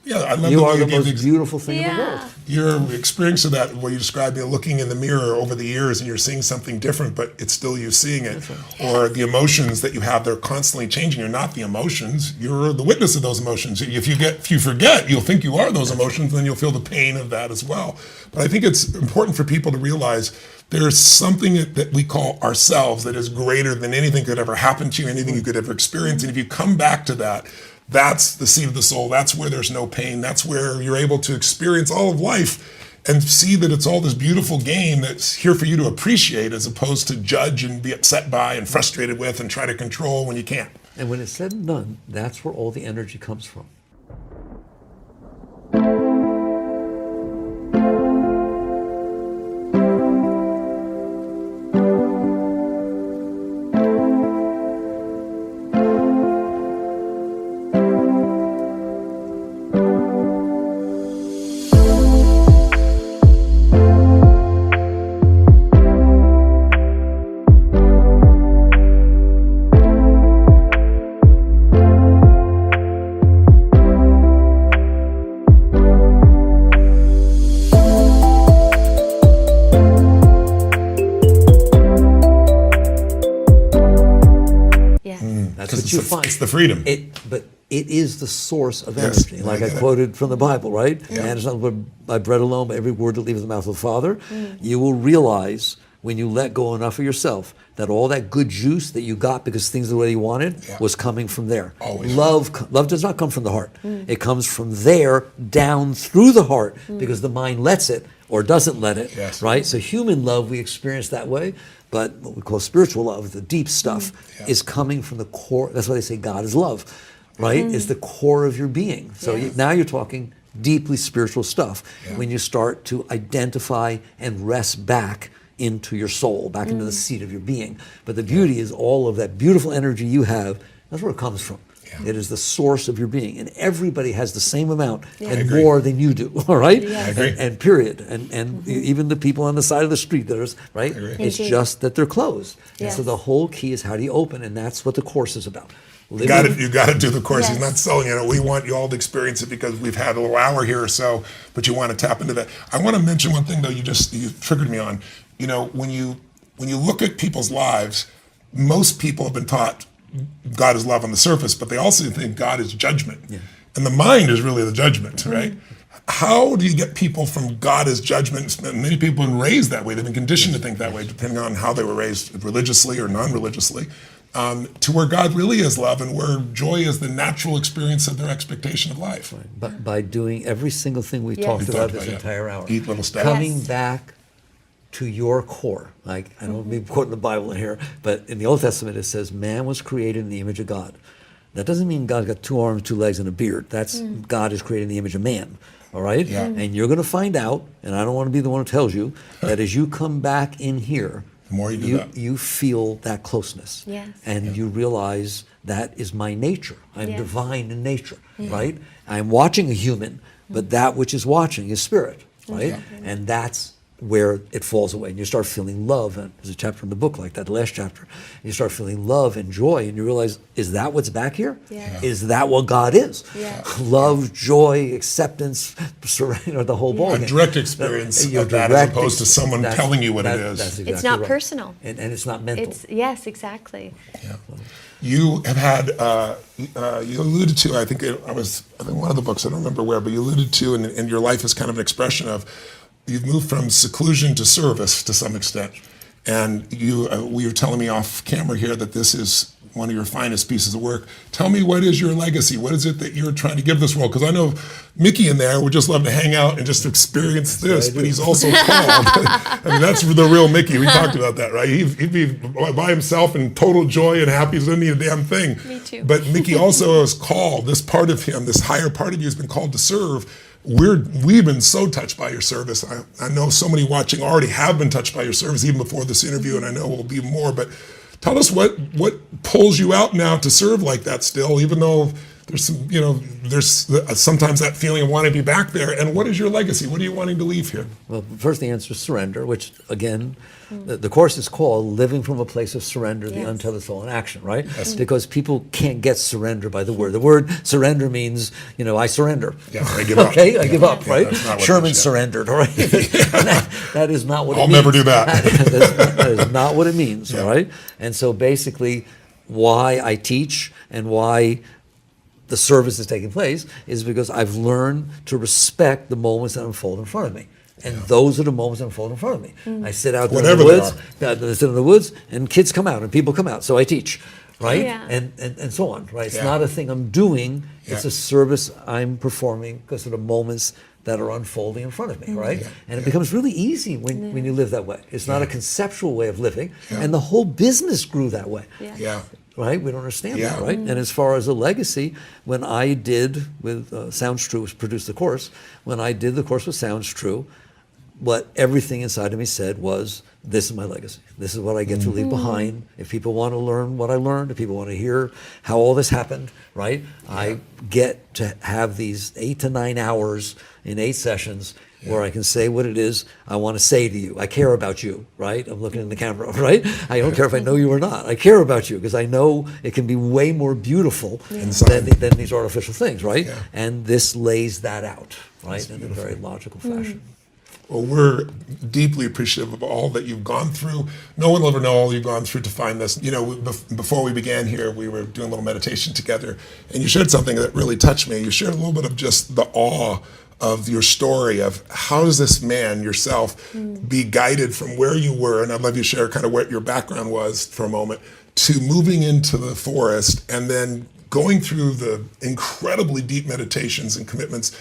Yeah, I love You the way are you the gave most beautiful thing in the world. Your experience of that, what you described, looking in the mirror over the years and you're seeing something different, but it's still you seeing it. Or the emotions that you have, they're constantly changing. You're not the emotions, you're the witness of those emotions. If you forget, you'll think you are those emotions, then you'll feel the pain of that as well. But I think it's important for people to realize there's something that we call ourselves that is greater than anything could ever happen to you, anything you could ever experience. And if you come back to that, that's the seat of the soul. That's where there's no pain. That's where you're able to experience all of life and see that it's all this beautiful game that's here for you to appreciate, as opposed to judge and be upset by and frustrated with and try to control when you can't. And when it's said and done, that's where all the energy comes from. That's what you find. It's the freedom. But it is the source of Yes, energy. Like I I get it. quoted from the Bible, right? Yeah. Man is not by bread alone, but every word that leaves the mouth of the Father. You will realize when you let go enough of yourself that all that good juice that you got because things are the way you wanted was coming from there. Always. Love does not come from the heart. It comes from there down through the heart because the mind lets it or doesn't let it, Yes. right? So human love we experience that way, but what we call spiritual love, the deep stuff, is coming from the core. That's why they say God is love, right? It's the core of your being. So now you're talking deeply spiritual stuff when you start to identify and rest back into your soul, back into the seat of your being. But the beauty is all of that beautiful energy you have, that's where it comes from. It is the source of your being. And everybody has the same amount and more than you do, all right? Yes. I agree. And period. And even the people on the side of the street, there's, right? It's Indeed. just that they're closed. And Yes. so the whole key is how do you open? And that's what the course is about. You got to do the course. He's Yes. not selling it. We want you all to experience it because we've had a little hour here or so, but you want to tap into that. I want to mention one thing though. You triggered me on. You know, when you look at people's lives, most people have been taught God is love on the surface, but they also think God is judgment, and the mind is really the judgment, right? How do you get people from God is judgment? Many people have been raised that way. They've been conditioned to think that way, depending on how they were raised, religiously or non-religiously. To where God really is love and where joy is the natural experience of their expectation of life. But by doing every single thing we talked We about talked this about, entire hour, Eat little steps. coming Yes. back to your core. Like, I don't mean quoting the Bible in here, but in the Old Testament it says man was created in the image of God. That doesn't mean God's got 2 arms, 2 legs, and a beard. That's God is created in the image of man. All right? Yeah. And you're going to find out, and I don't want to be the one who tells you, that as you come back in here, The more you do that. you feel that closeness. Yes. And you realize that is my nature. I'm Yes. divine in nature, right? I'm watching a human, but that which is watching is spirit, right? And that's where it falls away. And you start feeling love. And there's a chapter in the book like that, the last chapter. You start feeling love and joy, and you realize, is that what's back here? Yes. Is that what God is? Yes. Love, joy, acceptance, surrender, the whole ball. A direct experience Your of that, direct as opposed to someone that's- telling you what it that- is. that's exactly It's not right. personal. And it's not mental. Yes, exactly. Yeah. You have had, you alluded to, I think one of the books, I don't remember where, but you alluded to, and your life is kind of an expression of, you've moved from seclusion to service to some extent. And we were telling me off camera here that this is one of your finest pieces of work. Tell me, what is your legacy? What is it that you're trying to give this world? Because I know Mickey in there would just love to hang out and just experience this, but he's also called. I mean, that's the real Mickey. We talked about that, right? He'd be by himself in total joy and happy. He doesn't need a damn thing. Me too. But Mickey also is called, this part of him, this higher part of you has been called to serve. We've been so touched by your service. I know so many watching already have been touched by your service even before this interview, and I know will be more, but tell us what pulls you out now to serve like that still, even though there's some, there's sometimes that feeling of wanting to be back there. And what is your legacy? What are you wanting to leave here? Well, first the answer is surrender, which again, the course is called Living from a Place of Surrender, the Untethered Soul in Action, right? Yes. Because people can't get surrender by the word. The word surrender means, I surrender. Yeah, I give up. Okay, I give up, right? Sherman is, surrendered, all right? that is not what it means. I'll never do that. That is not what it means, all right? And so basically, why I teach and why the service is taking place is because I've learned to respect the moments that unfold in front of me. And those are the moments that unfold in front of me. I sit out there in the woods, I sit in the woods, and kids come out, and people come out, so I teach, right? Yeah. And so on, right? It's not a thing I'm doing, it's a service I'm performing because of the moments that are unfolding in front of me, right? And it becomes really easy when you live that way. It's not a conceptual way of living, and the whole business grew that way. Right? We don't understand that, right? And as far as a legacy, when I did with Sounds True, produced the course, when I did the course with Sounds True, what everything inside of me said was, this is my legacy. This is what I get to leave behind. If people want to learn what I learned, if people want to hear how all this happened, right? I get to have these 8 to 9 hours in 8 sessions where I can say what it is I want to say to you. I care about you, right? I'm looking in the camera, right? I don't care if I know you or not. I care about you because I know it can be way more beautiful than these artificial things, right? And this lays that out, right? In a very logical fashion. Well, we're deeply appreciative of all that you've gone through. No one will ever know all you've gone through to find this. Before we began here, we were doing a little meditation together, and you shared something that really touched me. You shared a little bit of just the awe of your story of how does this man, yourself, be guided from where you were, and I'd love you to share kind of what your background was for a moment, to moving into the forest and then going through the incredibly deep meditations and commitments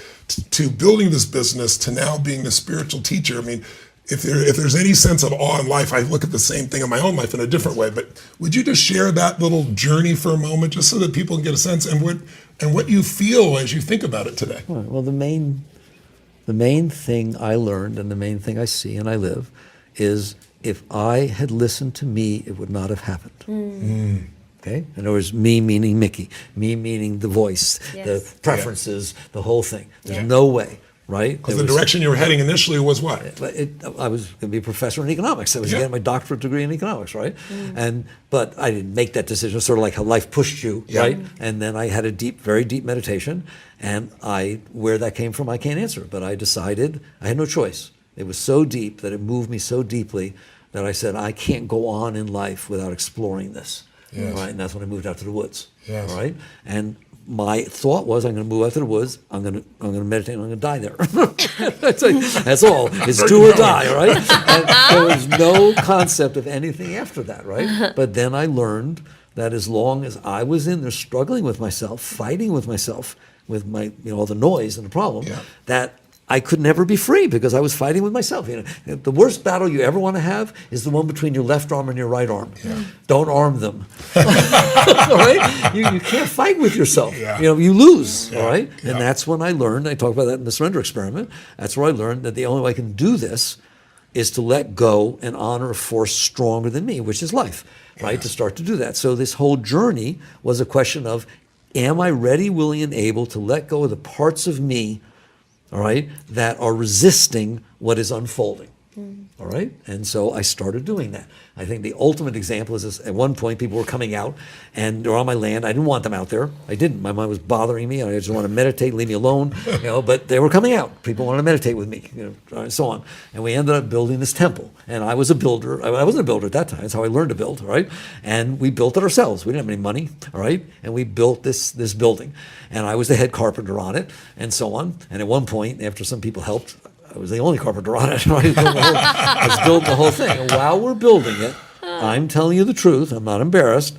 to building this business, to now being the spiritual teacher. I mean, if there's any sense of awe in life, I look at the same thing in my own life in a different way. But would you just share that little journey for a moment, just so that people can get a sense and what you feel as you think about it today? Well, the main thing I learned and the main thing I see and I live is, if I had listened to me, it would not have happened. Okay? In other words, me meaning Mickey, me meaning the voice, the preferences, the whole thing. There's no way, right? Because the direction you were heading initially was what? I was going to be a professor in economics. I was getting my doctorate degree in economics, right? But I didn't make that decision. Sort of like how life pushed you, right? And then I had a very deep meditation, and where that came from, I can't answer. But I decided I had no choice. It was so deep that it moved me so deeply that I said, I can't go on in life without exploring this. Right, and that's when I moved out to the woods. Right, and my thought was, I'm going to move out to the woods. I'm going to meditate. And I'm going to die there. That's all. It's do or die. All right. And there was no concept of anything after that. Right. But then I learned that as long as I was in there struggling with myself, fighting with myself, with my all the noise and the problem, that I could never be free because I was fighting with myself. The worst battle you ever want to have is the one between your left arm and your right arm. Don't arm them. All right? You can't fight with yourself. You lose. All right? And that's when I learned, I talk about that in the surrender experiment, that's where I learned that the only way I can do this is to let go and honor a force stronger than me, which is life, right? To start to do that. So this whole journey was a question of, am I ready, willing, and able to let go of the parts of me, all right, that are resisting what is unfolding, All right? And so I started doing that. I think the ultimate example is this. At one point, people were coming out and they were on my land. I didn't want them out there. I didn't. My mind was bothering me. I just wanted to meditate, leave me alone. But they were coming out. People wanted to meditate with me, and so on. And we ended up building this temple. And I was a builder. I wasn't a builder at that time. That's how I learned to build, all right? And we built it ourselves. We didn't have any money, all right? And we built this building. And I was the head carpenter on it, and so on. And at one point, after some people helped, I was the only carpenter on it. I was building the whole thing. And while we're building it, I'm telling you the truth. I'm not embarrassed.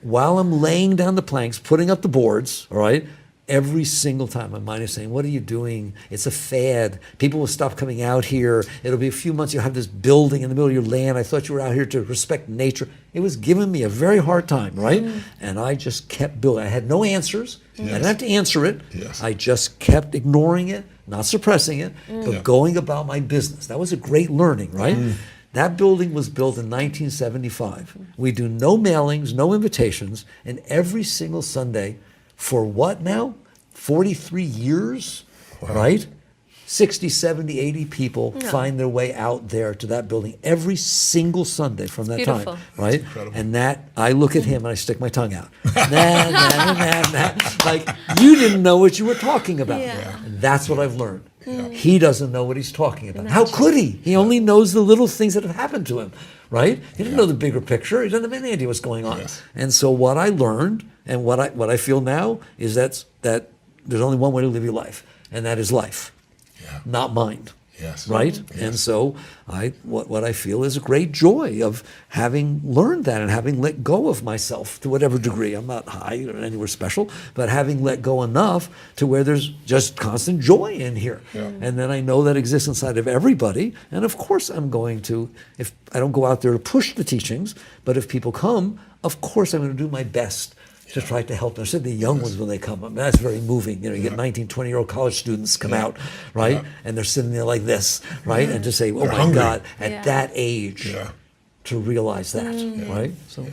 While I'm laying down the planks, putting up the boards, all right, every single time my mind is saying, what are you doing? It's a fad. People will stop coming out here. It'll be a few months. You'll have this building in the middle of your land. I thought you were out here to respect nature. It was giving me a very hard time, right? And I just kept building. I had no answers. I didn't have to answer it. I just kept ignoring it, not suppressing it, but going about my business. That was a great learning, right? That building was built in 1975. We do no mailings, no invitations, and every single Sunday, for what now? 43 years, right? 60, 70, 80 people find their way out there to that building every single Sunday from that beautiful. time, right? And that, I look at him and I stick my tongue out. Like, you didn't know what you were talking about. And that's what I've learned. He doesn't know what he's talking about. How could he? He only knows the little things that have happened to him, right? He didn't know the bigger picture. He doesn't have any idea what's going on. And so what I learned and what I feel now is that there's only one way to live your life, and that is life, not mind. Right? And so what I feel is a great joy of having learned that and having let go of myself to whatever degree. I'm not high or anywhere special, but having let go enough to where there's just constant joy in here. And then I know that exists inside of everybody. And of course I'm going to, if I don't go out there to push the teachings, but if people come, of course I'm going to do my best to try to help them. I said the young ones when they come. I mean, that's very moving. You get 19, 20-year-old college students come out, right? And they're sitting there like this, right? And just say, oh my hungry. God, at that age, to realize that, right? So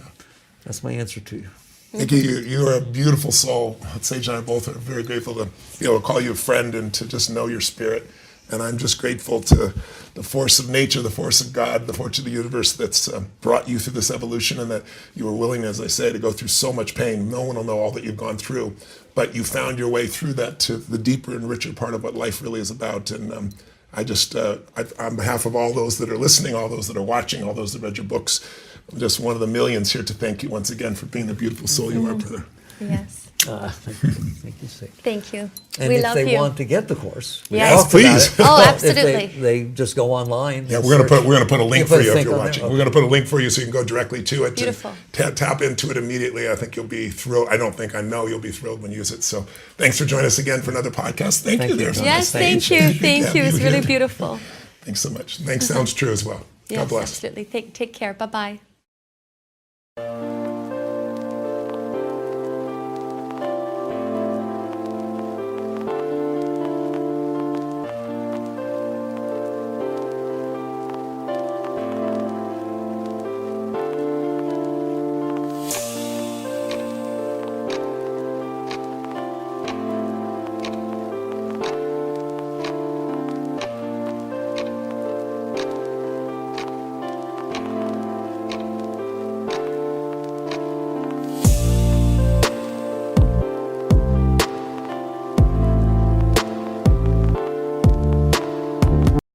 that's my answer to you. Nikki, you are a beautiful soul. Sage and I both are very grateful to be able to call you a friend and to just know your spirit. And I'm just grateful to the force of nature, the force of God, the force of the universe that's brought you through this evolution, and that you were willing, as I say, to go through so much pain. No one will know all that you've gone through, but you found your way through that to the deeper and richer part of what life really is about. And I just, on behalf of all those that are listening, all those that are watching, all those that read your books, I'm just one of the millions here to thank you once again for being the beautiful soul you are, brother. Yes. Thank you, Sage. Thank you. And We if love they you. want to get the course, we Yes, talked about please. it. Oh, If absolutely. they just go online. Yeah, we're gonna put a link for you if you're on there? watching. Okay. We're gonna put a link for you so you can go directly to it. Beautiful. And tap into it immediately. I think you'll be thrilled. I know you'll be thrilled when you use it. So thanks for joining us again for another podcast. Thank you you, there. John. Yes, Thank thank you. you. Thank you. It's you really here. beautiful. Thanks so much. Thanks sounds true as well. Yes, God bless. absolutely. Take care. Bye-bye.